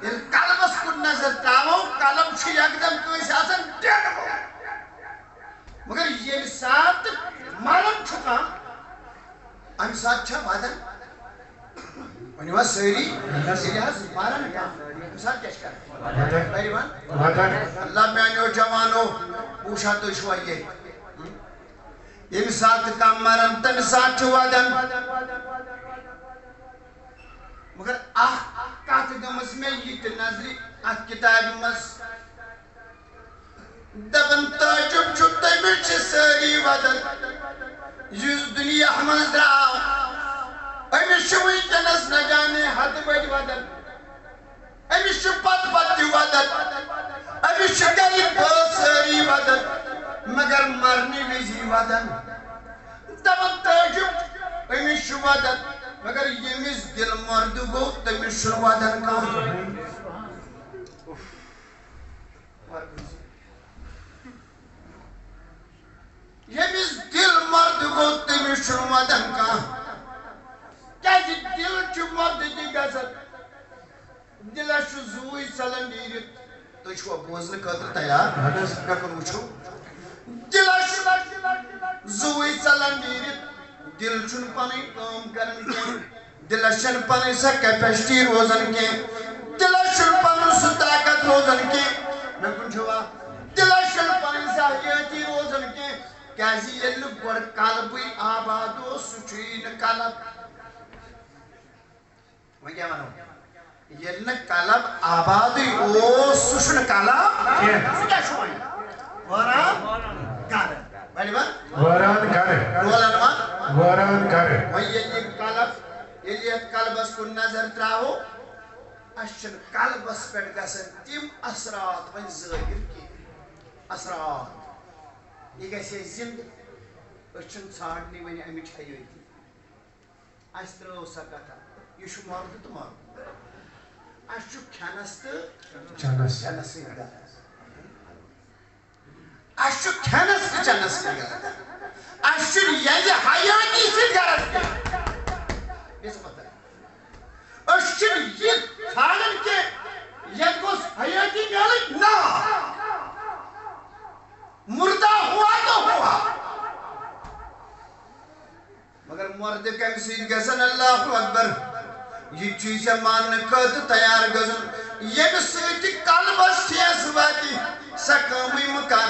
ییٚلہِ قلبس کُن نظر تراوو قلب چھُ یکدم کٲنٛسہِ آسان ڈیڈ گوٚمُت مگر ییٚمہِ ساتہٕ مرد چھُ کانٛہہ امہِ ساتہٕ چھا ودان ونیو سٲری ییٚلہِ حظ مران کانٛہہ امہِ ساتہٕ کیٛاہ چھِ کران اللہ میانیو جوانو پوٗچھا تُہۍ چھُوا ییٚتہِ ییٚمہِ ساتہٕ کانٛہہ مران تمہِ ساتہٕ چھُ ودان مگر اکھ کتھ گٔمٕژ مےٚ یہِ تہِ نظرِ اتھ کِتابہِ منٛز دپان تعجب چھُ تٔمِس چھِ سٲری ودان یُس دُنیا منٛز درٛاو أمِس چھُ وٕنکٮ۪نس نہ جانے ہتہٕ بٔدۍ ودان أمِس چھُ پتہٕ تہِ ودان أمِس چھِ گرِکۍ بٲژ سٲری ودان مگر مرنہٕ وِزِ ودان دپان تعجب أمِس چھُ ودان مگر ییٚمِس دل مرد گوٚو تٔمِس چھُنہٕ ودان کانٛہہ ییٚمِس دل مرد گوٚو تٔمِس چھُنہٕ ودان کانٛہہ کیازِ دل چھُ مرد تہِ گژھان دلس چھُ زوٗے ژلان نیٖرِتھ تو چھو بوزن خاطر تیار مےٚ کُن وٕچھِو دِلس زُوٕے ژلان نیٖرِتھ دِل چھُنہٕ پنٕنۍ کٲم کران کینٛہہ دِلس چھنہٕ پنٕنۍ سۄ کیپیسٹی روزان کینٛہہ دِلس چھُنہٕ پنُن سُہ طاقت روزان کینٛہہ مےٚ کُن چھُوا دِلس چھنہٕ پنٕنۍ سۄ حیٲتی روزان کینٛہہ کیازِ ییٚلہِ نہٕ گۄڈٕ قلبٕے آباد اوس سُہ چھُیی نہٕ قلب وۄنۍ کیٛاہ وَنو ییٚلہِ نہٕ قلب آبادٕے اوس سُہ چھُنہٕ قلب سُہ کیٛاہ چھُ وۄنۍ وٲران گرٕ بڑِ وۄنۍ وٲران گرٕ ڈولن وۄنۍ وٲران گرٕ وۄنۍ ییٚلہِ یہِ قلب ییٚلہِ یتھ قلبس کُن نظر تراوو اَسہِ چھِنہٕ قلبس پٮ۪ٹھ گژھان تِم اثرات وۄنۍ ظٲہِر کینٛہہ اثرات یہِ گژھِ ہے زِندٕ أسۍ چھِنہٕ ژھانٛڈنٕے وۄنۍ اَمِچ حیٲتی اَسہِ ترٲو سۄ کتھا یہِ چھُ مردٕ تہٕ مردٕ اَسہِ چھُ کھٮ۪نس تہٕ چنس چٮ۪نس سۭتۍ غرض اَسہِ چھُ کھٮ۪نس تہٕ چٮ۪نس سۭتۍ غرض اَسہِ چھُنہٕ ییٚلہِ حیٲتی سۭتۍ غرض کینٛہہ أسۍ چھِنہٕ یہِ ژھانڈان کینٛہہ یتھ گوٚژھ حیٲتی میلٕنۍ نا مُردا ہوا تو ہوا مگر مردٕ کمہِ سۭتۍ گژھن اللہ اکبر یہ چیز ماننہٕ خٲطرٕ تیار گژھُن ییٚمہِ سۭتۍ قلبس ٹھیس واتہِ سۄ کٲمٕے مہٕ کر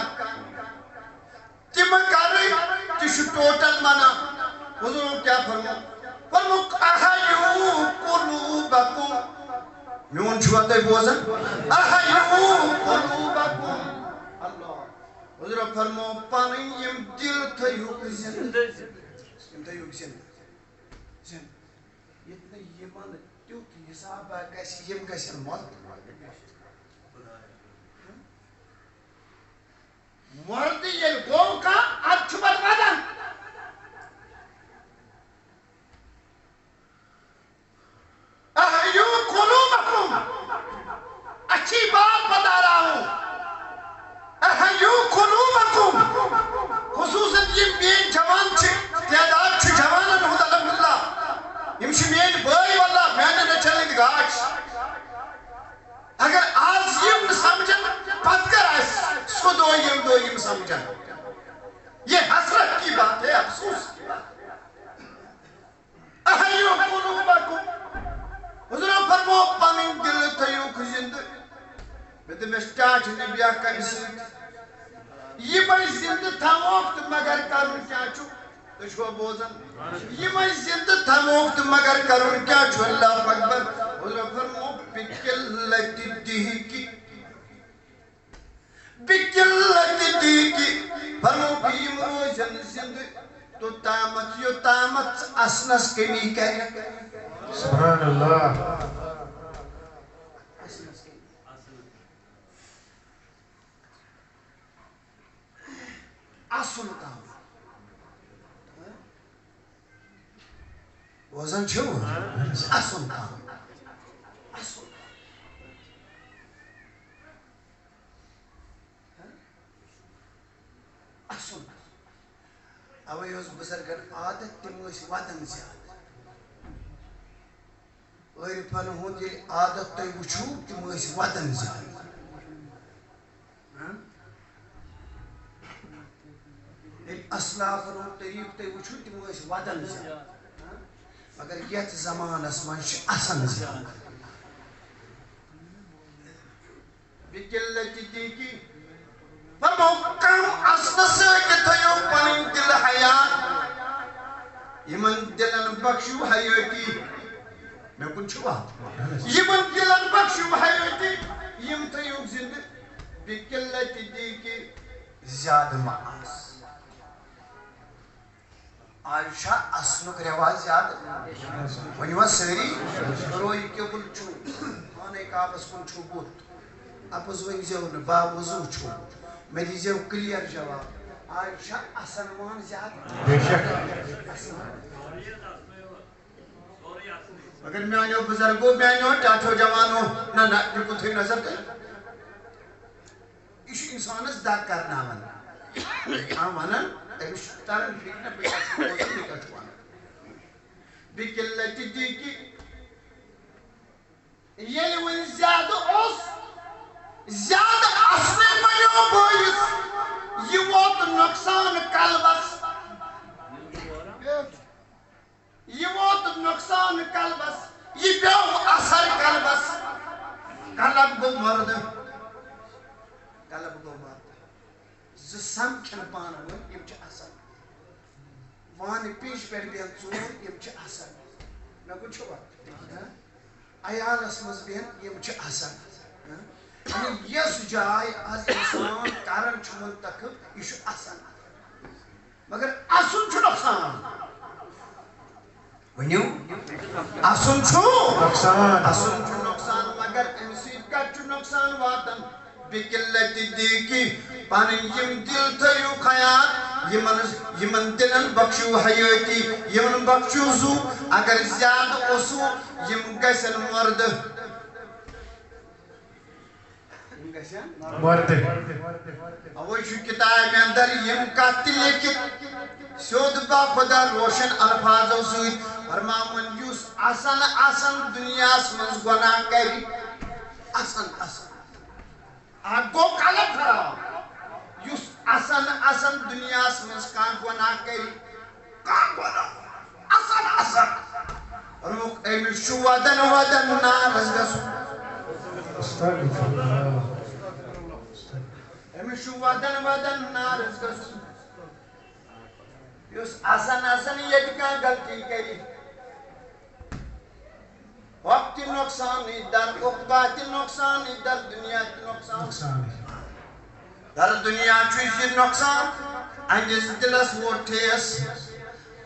تہِ مہٕ کرٕنۍ تہِ چھُ ٹوٹل منع حضوٗرو کیٛاہ فرمووُکھ احیوٗ قُلوٗبَکُم میون چھُوا تُہۍ بوزان احیوٗ قُلوٗبَکُم اللہ حضوٗرو فرموو پنٕنۍ یِم دِل تھٲیہوٗکھ زِندٕ یِم تھٲیہوٗکھ زِندٕ ییٚتہِ نہٕ یِمن تیُتھ حِسابا گژھِ یِم گژھن مردٕ ییٚلہِ گوٚو کانٛہہ اَدٕ چھُ پتہٕ ودان احیوٗ قُلوٗبَکُم اچھی بات بتا رہا ہوں احیوٗ قُلوٗبَکُم خصوٗصاً یِم میٲنۍ جوان چھِ تعداد چھُ جوانن ہُنٛد الحمدللہ یِم چھِ میٲنۍ بٲے واللہ میانٮ۪ن نٔچھن ہٕنٛدۍ گاش اگر آز یِم نہٕ سمجھن پتہٕ کر آسہِ سُہ دۄہ ییٚمہِ دۄہ یِم سمجھن یہ حسرت کی بات ہے افسوس کی بات احیوٗ قُلوٗبَکُم حضوٗرو فرموو پنٕنۍ دِل تھٲیہوٗکھ زِندٕ مےٚ دوٚپ مےٚ سٹاٹ نبی اکھ کمہِ سۭتۍ یِمے زِندٕ تھاووکھ تہٕ مگر کرُن کیٛاہ چھُ تُہۍ چھُوا بوزان یِمے زِندٕ تھاووکھ تہٕ مگر کرُن کیٛاہ چھُ اللہ اکبر حضوٗرو فرموو بِقِلَّتِ دِہِکِ بِقِلَّتِ دِہِکِ فرموو یِم روزن زِندٕ توٚتامتھ یوٚتامتھ اَسنس کٔمی کرِ سبحان اللہ اصل کام بوزان چھِو اصل کام اصل اصل اوے اوس بزرگن عادت تِم ٲسۍ ودان زیادٕ عٲرفن ہُنٛد ییٚلہِ عادت تُہۍ وٕچھِو تِم ٲسۍ ودان زیادٕ ییٚلہِ اسلافن ہُنٛد طریٖقہٕ تُہۍ وٕچھِو تِم ٲسۍ ودان زیادٕ مگر یتھ زمانس منٛز چھِ اَسان زیادٕ بِقِلَّتِ دِہِکِ فرموو کم اَسنہٕ سۭتۍ تھٲیِو پنٕنۍ دِلہٕ حیات یِمن دِلن بخشِو حیٲتی مےٚ کُن چھُوا یِمن دِلن بخشِو حیٲتی یِم تھٲیِو زِندٕ بِقِلَّتِ دِہِکِ زیادٕ مہ آس آز چھا اَسنُک رٮ۪واج زیادٕ ؤنِو حظ سٲری رویہِ قبُل چھُو خانہ کعبس کُن چھُو بُتھ اَپُز ؤنۍزیو نہٕ باوضوٗ چھُو مےٚ دیٖزیو کٕلیر جواب آز چھا اَسن مان زیادٕ بے شک مگر میانیو بزرگو میانیو ٹاٹھو جوانو نہ نہ یہِ کُن تھٲیِو نظر تُہۍ یہِ چھُ اِنسانس دگ کرناوان ونان أمِس چھُ تران فِکرِ بہٕ کیٛاہ چھُس بوزان یہِ کیٛاہ چھُ ونان بِقِلَّتِ دِہِکِ ییٚلہِ وۄنۍ زیادٕ اوس زیادہ اصلی بنیو بوئیس یہ ووت نقصان قلبس یہ ووت نقصان قلبس یہ پیو اثر قلبس قلب گو مرد قلب گو مرد سمکھن پان وہ یم چھ اثر وان پیش پر بین ژور یم چھ اثر مے کو چھوا عیالس مز بین یم چھ اثر یس جائے از انسان کرن چھ منتخب یہ چھ اثر مگر اصل چھ نقصان ونیو اصل چھ نقصان مگر امسید کت چھ نقصان واتن بقلت دیکی پانی یم دل تھیو خیال یمن دلن بخشو حیاتی یمن بخشو زو اگر زیادہ اسو یم گسن مرد اوی چھ کتاب اندر یم کت لیکن سیود با خدا روشن الفاظو سوید فرماون یوس آسان دنیا منز گناہ کری آسان گو قلب خراب یوس آسان دنیا منز کان گناہ کری کان گناہ آسان فرموک ایمی شو ودن نارز گسو ایمی شو ودن نارز گسو یوس آسان یہ کان غلطی کری وقت نقصان در عقبات نقصان در دنیا نقصان در دنیا چیز نقصان انجز دلس وٹھیس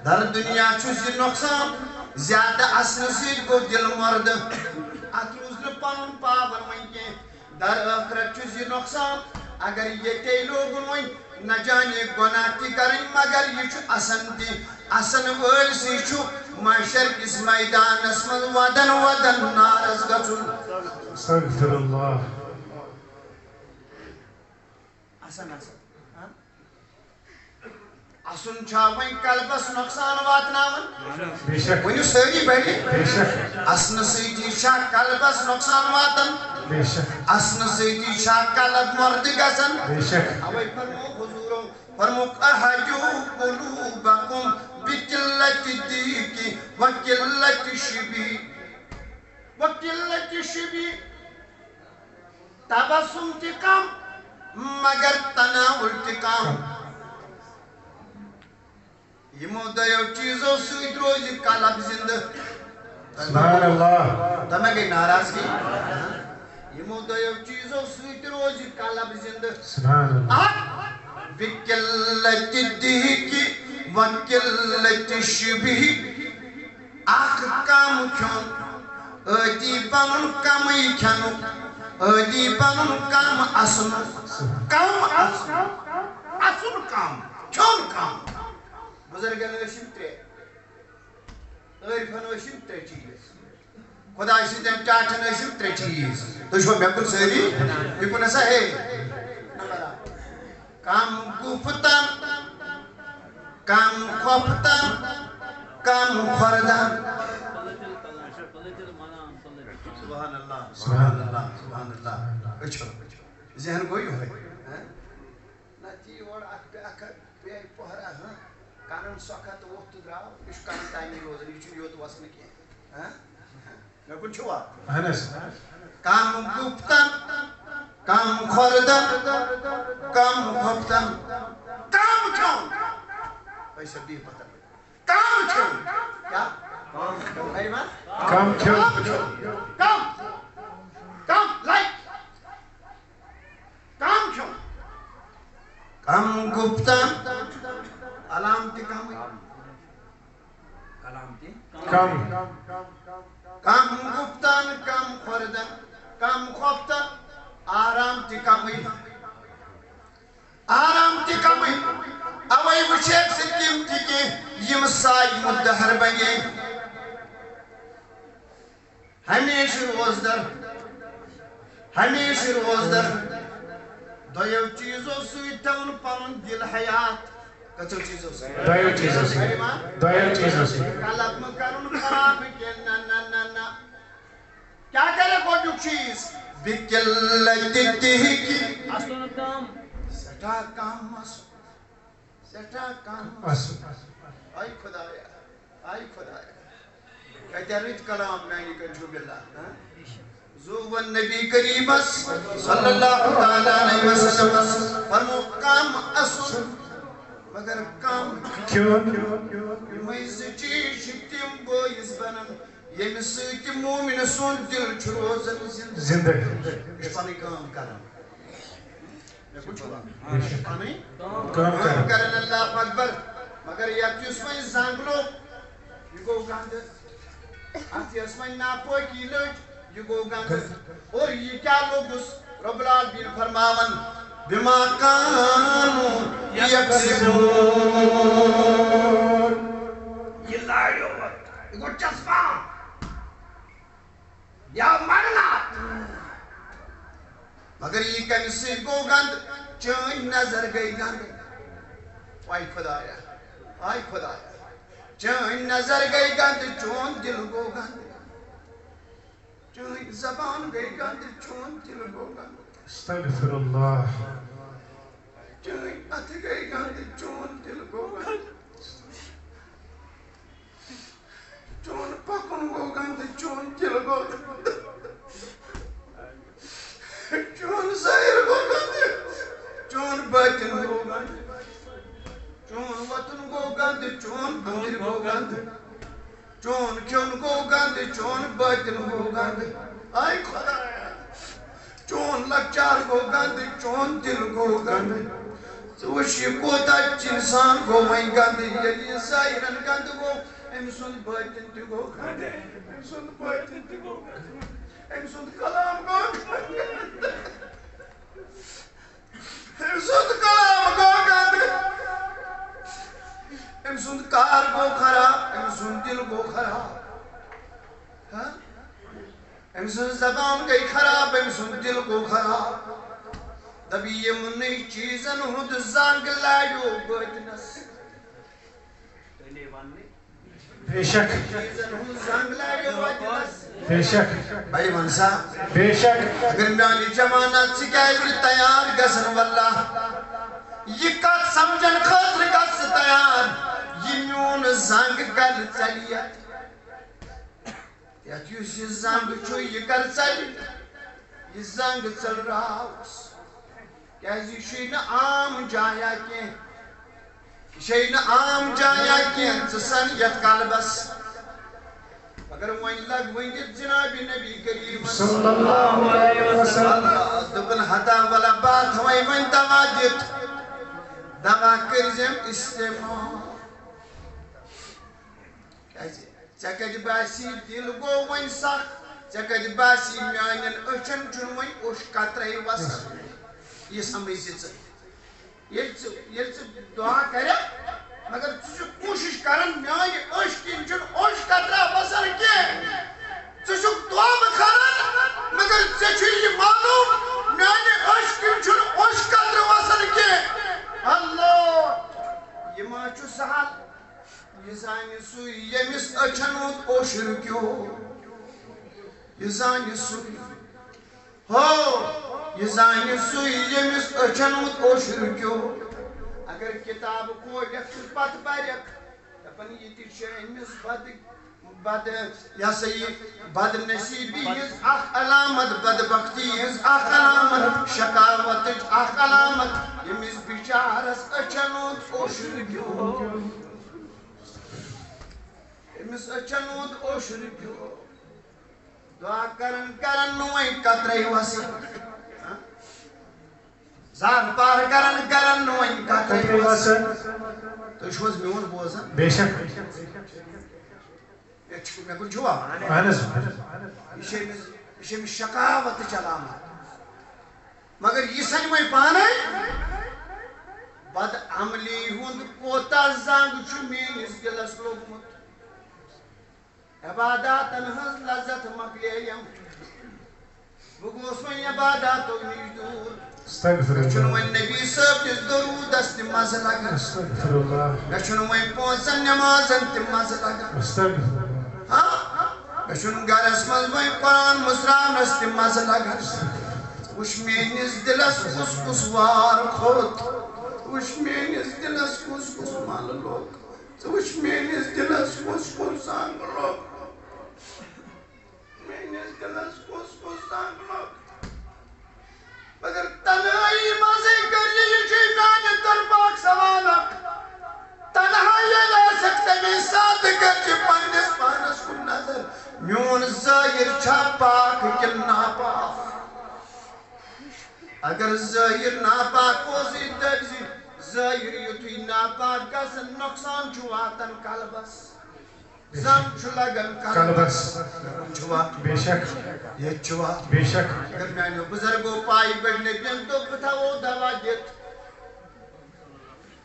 در دنیا چیز نقصان زیادہ اصل سید کو دل مرد اتروز پن پاور ونکے در آخرت چیز نقصان اگر یہ تے لوگ ون نہ جانے گناہ تی کریں مگر یہ چھ اصن تی اصن ول سی چھ محشر کس میدان اسمن ودن نارز گچن استغفر اللہ اصن چھا وین قلبس نقصان واتناون ونیو سری بیٹھے اصن سیتی چھا قلبس نقصان واتن اصن سیتی چھا قلب مرد گسن اوی فرمو حضورو فرمو احجو قلوبکم بقلت دیکی وقلت شبی تبسم تکام مگر تناول تکام یمو دیو چیزو سوید روزی قلب زندہ سبحان اللہ تمہیں گئی ناراضگی یمو دیو چیزو سوید روزی قلب زندہ سبحان اللہ بقلت دیکی وقلت شبی آخ کام کھون ادی بنن کمی کھنو ادی بنن کام اسن کام اسن کام کھون کام بزرگان ٲسِم ترٛےٚ عٲرفن ٲسِم ترٛےٚ چیٖز خۄداے سٕنٛدٮ۪ن ٹاٹھن ٲسِم ترٛےٚ چیٖز تُہۍ چھُوا مےٚ کُن سٲری مےٚ کُن ہسا ہے کم گُفتن کم خۄفتن کم خۄردن سبحان اللہ سبحان اللہ سبحان اللہ أچھو ذہن گوٚو یِہوٚے نہ تی یور اکھ پے پہرا کانن سۄکھا تہٕ ووٚتھ تہٕ درٛاو یہِ چھُ کانن تامی روزان یہِ چھُنہٕ یوٚت وسنہٕ کینٛہہ مےٚ کُن چھُوا کم گُفتن کم خۄردن کم خۄفتن کم کھیوٚن أسۍ بیٚیہِ پتہ کم کھیوٚن کیٛاہ کم کھیوٚن کم لایک کم کھیوٚن کم گُفتن علامتی کم کم کم گفتن کم خوردن کم خوفتن آرام تی کمی اوی وچھیک سکیم تی کی یم سائی مدہر بگے ہمیش روزدر دویو چیزو سویتاون پانون دل حیات کچھو چیزو سے قلب مکرن خراب کے نا کیا کرے گوڑنیُک چیز بِقِلَّتِ تِحِكِ سٹھا کام آئی خدایا کہتے رت کلام میانی کنجو باللہ زوبن نبی کریم صلی اللہ علیہ وسلم فرمو کام اصل مگر کام میز چیز تم بوئیز بنن یم سۭتۍ مومن سُنٛد دل چھُ روزان زندٕ یہِ چھُ پنٕنۍ کٲم کران پنٕنۍ کٲم کران اللہ اکبر مگر یتھ یُس وۄنۍ زنٛگ لوٚگ یہِ گوٚو گنٛدٕ اتھ یۄس وۄنۍ ناپٲکی لٔج یہِ گوٚو گنٛدٕ اور یہِ کیٛاہ لوٚگُس رۄب العالمیٖن فرماوان بِما کانوا یکسبون یہِ لاڑیو یہِ گوٚو چسپا یا مرنات مگر یہ کمی سے گو گند چین نظر گئی گند آئی خدایا چین نظر گئی گند چون دل گو گند چین زبان گئی گند چون دل گو گند استغفر اللہ چین ات گئی گند چون دل گو گند چون پکن گو گند چون دل گو گند چون ظاہر گو گند چون باطن گو گند چون وطن گو گند چون اندر گو گند چون کھیون گو گند چون باطن گو گند آئی خدایا چون لکچار گو گند چون دل گو گند وشی کوتا انسان گو وہیں گند یلی ظاہرن گند گو ام سند باطن تی گو گند ام سند باطن تی گو گند ام سند کلام گو گند ام سند کلام گو گند ام سند کار گو خراب ام سند دل گو خراب ام سند زبان گئی خراب ام سند دل گو خراب دبی یمنی چیزن ہود زنگ لائیو باطنس بے شک بے شک بھائی منسا بے شک اگر میانی جمانت سکیز تیار گسن واللہ یہ کت سمجھن خطر گس تیار یہ میون زنگ گل چلیت یا تیوس یہ زنگ چھو یہ کر چلی یہ زنگ چل رہا اس کیز یہ شیئن عام جایا کی شیئن عام جایا کی انسان یت قلبس اگر وہیں لگ وہیں دیت جناب نبی کریم صلی اللہ علیہ وسلم دبن حتا والا بات ہوئی وہیں دوا دیت دوا کرزم استعمال چکت باسی دل گو وہیں سخ چکت باسی میانین اچھن چون وہیں اوش قطرے وسط یہ سمجھ سے یہ دعا کرے مگر تجھے کوشش کرن میانی عشقین چون عشق قطرہ بسر کے تجھے دعا بکھارن مگر تجھے یہ معلوم میانی عشقین چون عشق قطرہ بسر کے اللہ یہ ماچو سہل یہ زانی سوئی یمیس اچھنوت عشر کیو یہ زانی سوئی ہو یہ زانی سوئی یمیس اچھنوت عشر کیو اگر کتاب کو یکس پت پریک اپن یہ تیچے امس بد یا سید بد نصیبی از اخ علامت بدبختی از اخ علامت شکاوت اخ علامت یمیس بیچارس اچھنوت عشر کیو یمیس اچھنوت عشر کیو دعا کرن نوئی قطرے وسط زار پار کرن نوئی قطرے وسط تو شوز میون بوزن بے شک میں کن چھوا یہ شکاوت چلامت مگر یہ سن میں پانے بد عملی ہند کوتا زنگ چھو مینس دلس لوگمت عبادات انہز لذت مکلیم بگوس میں عباداتو نیش دور استغفر اللہ گچھنو میں نبی صاحب جس درود است مز لگا استغفر اللہ گچھنو میں پونسن نمازن تم مز لگا استغفر اللہ اشن گرس مز وی قرآن مسرانس تہ مز لگن وش میانس دلس کس کس وار کھوت وش میانس دلس کس کس مل لوگ وش میانس دلس کس کس سنگ لوگ میانس دلس کس کس سنگ لوگ مگر تنہائی مزے کر یہ میانہ درباک سوالک تنہائی لے سکتے میں ساتھ کر کے پنس پانس کو نظر میون ظاہر چھا پاک کن ناپاک اگر ظاہر ناپاک ہو سی تجزی ظاہر یتوی ناپاک گسن نقصان چھواتن قلبس زم چھو لگن قلبس بے شک یہ چھوا بے شک اگر میں نے بزرگوں پائی بڑھنے بین تو بتا وہ دوا دیت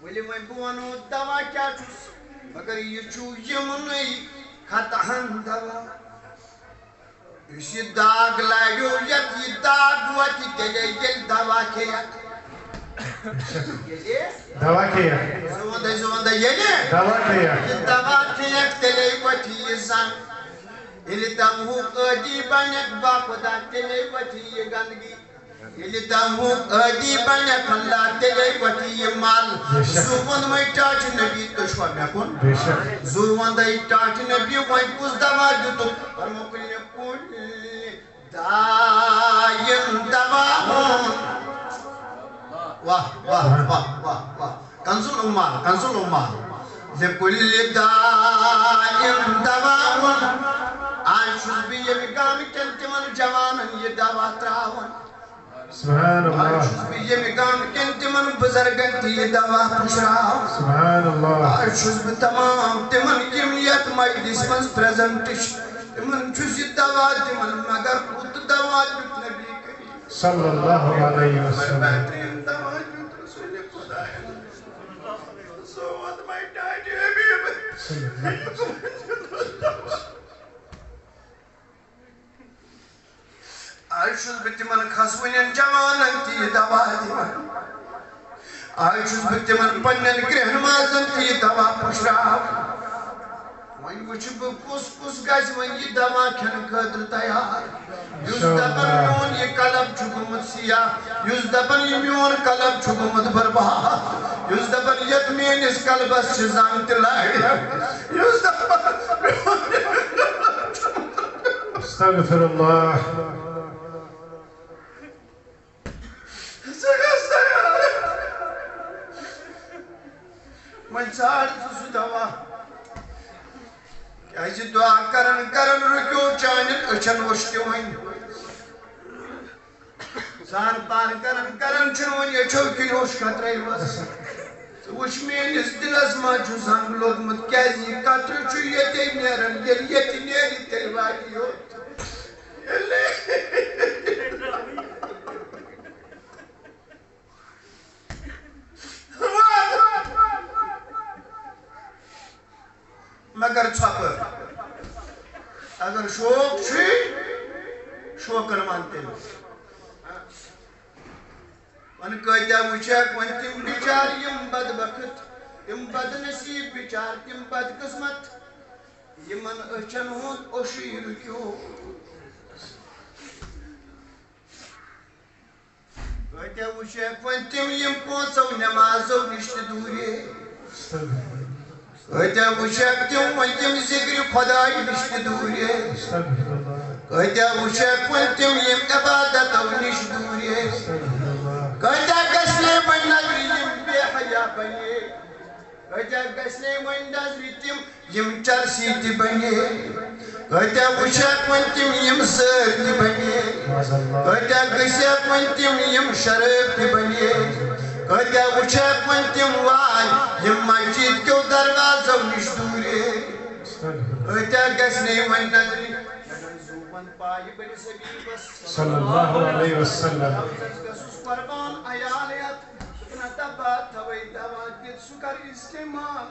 ولی میں بوانو دوا کیا چھوس مگر یہ چھو یمنی خطہن دوا اسی داغ لائیو یت یہ داغ واتی تیلے دل دوا کیا دوا کیا زوندہ یلی دوا کیا یہ دوا کیا تیلے واتی یہ زن یلی دمہو قدی بنیت باقودا تیلے واتی یہ گندگی یلی دمہو قدی بنیت اللہ تیلے واتی یہ مال زوند میں ٹاچ نبی تشوہ میں کن زوند میں ٹاچ نبی وہی پوز دوا دیتو اور مکلی کن دائم دوا واہ واہ واہ واہ واہ کنزل امال لکل دائم دوا آج شوز بھی یہ مقام کنتی من جوانن یہ دوا تراون سبحان اللہ آج شوز بھی یہ مقام کنتی من بزرگن تھی یہ دوا پشراون سبحان اللہ آج شوز بھی تمام تمن کمیت مجلس من پریزنٹش تمن چوز یہ دوا تمن مگر خود دوا جت نبی کریم صلی اللہ علیہ وسلم بہترین دوا جت رسول خدا ہے So what my daddy Ayşuz bitti man khaswinin javanan ti dava divan Ayşuz bitti man pannen grehmazan ti dava pushra When wuchib kus guys when ye dava khen khadr tayar Yuz daban yon ye kalab chukumat siya Yuz daban yon kalab chukumat barbaad Yuz daban yatmin is kalbas shizan tilay Yuz daban Astaghfirullah من سال سو دوا ایسی دعا کرن رکیو چانت اچھن وشتی ہوئیں سار پار کرن چنون اچھو کی ہوش خطرے بس وش میں اس دل از ما جو زنگ لوگمت کیازی قطر چو یتی نیرن یتی نیری تلوائی ہوت مگر چھپر اگر شوق چھی شوکر مانتے ہیں من قیدہ وچھک من تم بیچار یم بدبخت یم بد نصیب بیچار تم بد قسمت یمن اچھن ہون اشیر کیوں قیدہ وچھک من تم یم پونسو نمازو نشت دوری قیدہ وچھک تم من تم ذکر خدای نشت دوری قیدہ وچھک من تم یم عبادتو نشت دوری قیدہ گسنے من نظری یم بے حیا بنے قیدہ گسنے من نظری تم یم چرسی تی بنے قیدہ وچھک من تم یم سر تی بنے قیدہ گسک من تم یم شرف تی بنے قیدہ وچھک من تم وای یم مسجد کیو دروازو نش دوری قیدہ گسنے من نظری صلی اللہ علیہ وسلم قربان عیالیت نتبات ہوئی دوادیت سکر استعمال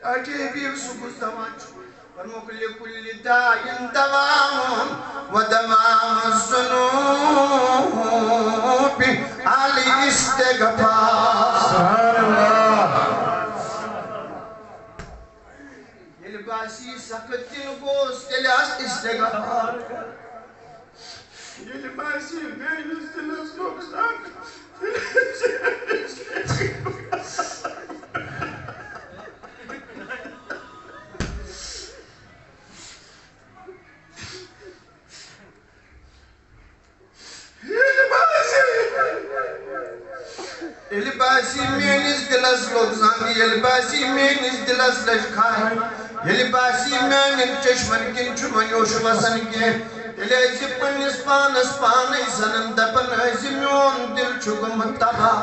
تاجے بھی سکس دمان چھو فرموک لکل دائن دوام و دوام الزنوب علی استغفار سبحان اللہ یل باسی سخت دل گوس تیل آس استغفار یل باسی میانس دلس نقصان یل باسی میانس دلس نقصان یل باسی میانس دلس لشکھائی یل باسی میانن چشمن کن چمنیوش وسن کے یل ایسی پنس پانس پانی سنن دپن ایسی میون دل چگمت تباہ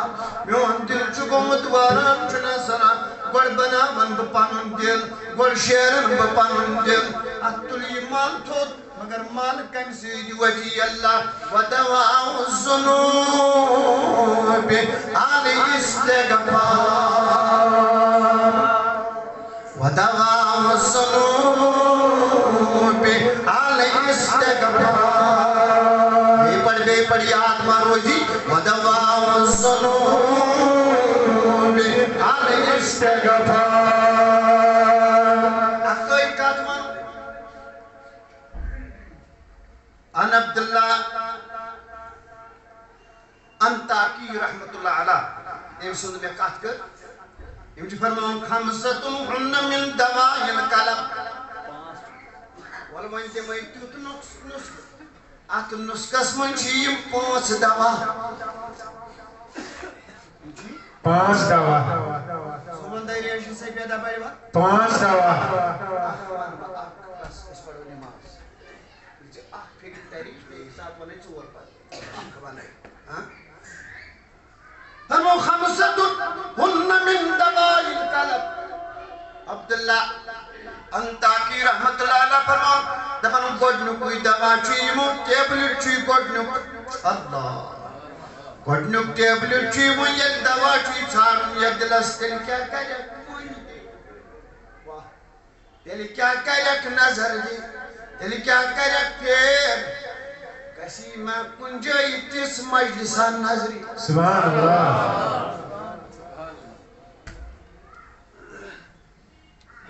میون دل چگمت واران چنا سنا گوڑ بنا من بپانن دل گوڑ شیرن بپانن دل اتلی مال تھوت مگر مال کم سید وجی اللہ ودواء الذنوب علی استغفار ودواء الذنوب علی استغفار بے پڑھ یاد مارو جی ودواء الذنوب علی استغفار اکوئی کاتمان ان عبداللہ انتاکی رحمت اللہ علیہ ایم سند میں کہت کر ایم جی فرمان خمسطن حن من دوائی القلب والوانتے میں تیوت نسک ات نسکس من چیم 5 دوا 5 دوا سبندہ ریشی سے پیدا بائی بات 5 دوا اس پڑھو نماز فکر تحریف میں حساب والے 4 پر فرمو خمسطن حن من دوائی القلب عبداللہ انتاکی رحمت اللہ علیہ فرمو دفنو گوڑنو کوئی دوا چیمو ٹیبلٹ چی گوڑنو اللہ گوڑنو ٹیبلٹ چیمو یک دوا چی چھاڑن یک دلس تل کیا کریا کوئی نہیں تل کیا کریا نظر دی تل کیا کریا پیر کسی میں کنجائی تیس مجلسان نظری سبحان اللہ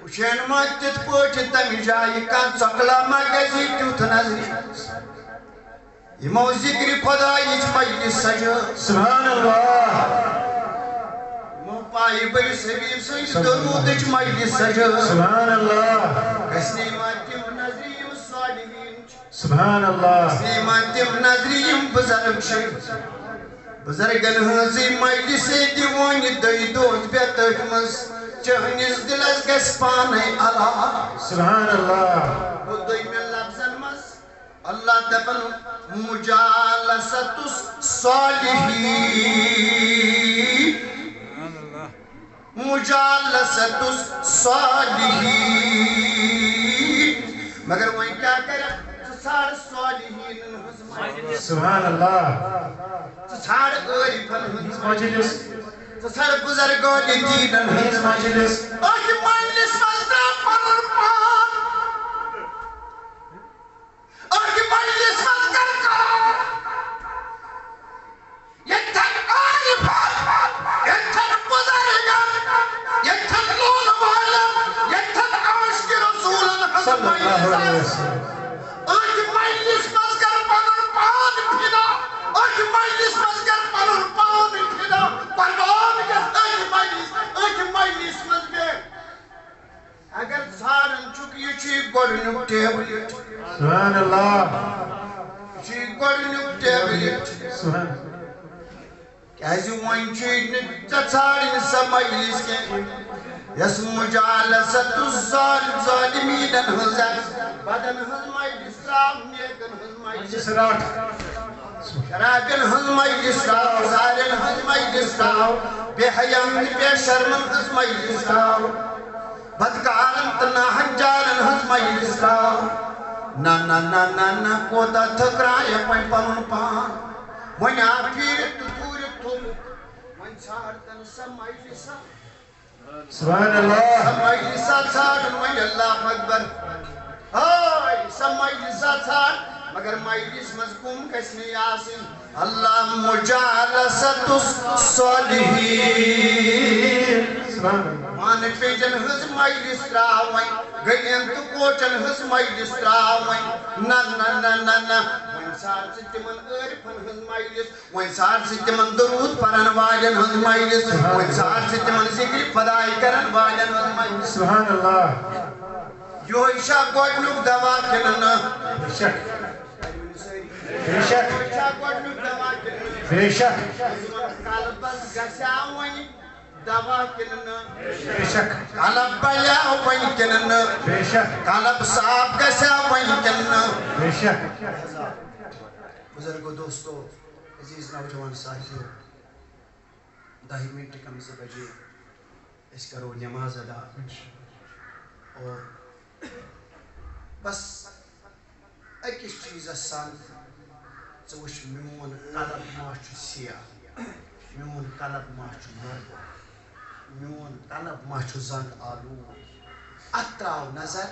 وشین مجتت پوچھ تمی جائی کان سکلا مگزی تیوت نظری یمو ذکر خدایچ مجلس سجا سبحان اللہ یمو پائی بری سبیب سنج درودچ مجلس سجا سبحان اللہ کسنی ماتیم نظریم صالحین سبحان اللہ کسنی ماتیم نظریم بزرگ شک بزرگن ہنزی مجلس دیوانی دائی دوت بیتک مز چہنیز دلس گس پانے اللہ سبحان اللہ وہ دوئی میں لفظن مز اللہ دفن مجالست الصالحین مجالست الصالحین مگر وہیں کیا کریں سار صالحین سبحان اللہ سار غریبن مجلس سار بزرگان دینن مجلس آج مجلس مزدہ پرن پان آج مجلس مزدہ کرو یتن عارفان یتن بزرگان یتن لول والا یتن عاشق رسولن حضر مجلس آج مجلس مزدہ پرن پان پھنا آج مجلس مزدہ پرن پان پھنا پروان آج مجلس مزدہ اگر سارن چکی چی گوڑنک ٹیبلٹ سبحان اللہ چی گوڑنک ٹیبلٹ سبحان کیازی وائن چیز چچارین سا مجلس کے یس مجالست الظالمین ہزار بدن ہز مجلس راو نیکن ہز مجلس سراٹ شراکن ہز مجلس راو زارن ہز مجلس راو بے حیام بے شرمن ہز مجلس راو بدکارن تنا ہنجارن ہز مجلس راو نا کوتا تھکرایا پائن پانون پان وین آپیر تکور تھوم وین سارتن سمجلسا سبحان اللہ سمجلسا سارن وین اللہ اکبر ہائی سمجلسا سارن مگر مجلس مزکوم کسنی آسن اللہ مجالست الصالحین مان پیجن ہز مجلس تراوائیں گلین تو کوچن ہز مجلس تراوائیں نا نا نا نا نا وین سار سے تمن عرفن ہز مجلس وین سار سے تمن درود پرن واجن ہز مجلس وین سار سے تمن ذکر فدائی کرن واجن ہز مجلس سبحان اللہ یہ عشاء گوڑنک دوا کنن بشک بشک بشک قلبس گساوین دوا کنن بشک قلب بیاوین کنن بشک قلب صاف گساوین کنن بشک بزرگو دوستو عزیز نوجوان ساتھیو 10 منٹ کم سے بجے اس کرو نماز ادا اور بس اکس چیز سان ژوش میون قلب ما چھ سیاہ میون قلب ما چھ مرد میون قلب ما چھ زنگ آلو ات تراو نظر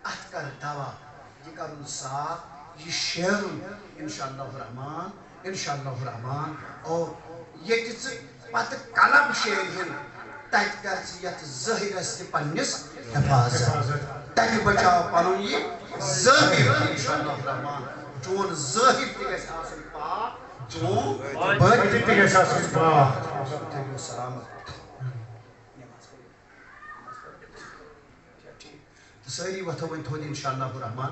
ات کر دوا یہ کرن صاف یہ شیرن انشاءاللہ الرحمن انشاءاللہ الرحمن اور یہ پتہ قلب شیرن تت کر یت ظاہرس تہ پنس حفاظت تت بچاو پنن یہ ظاہر انشاءاللہ الرحمن چون ظاہر تہ گژھِ آسن پاک چون باطن تہ گژھِ آسن پاک تھٲیِو سلامت سٲری وتھو وۄنۍ تھوٚد انشاءاللہ الرحمن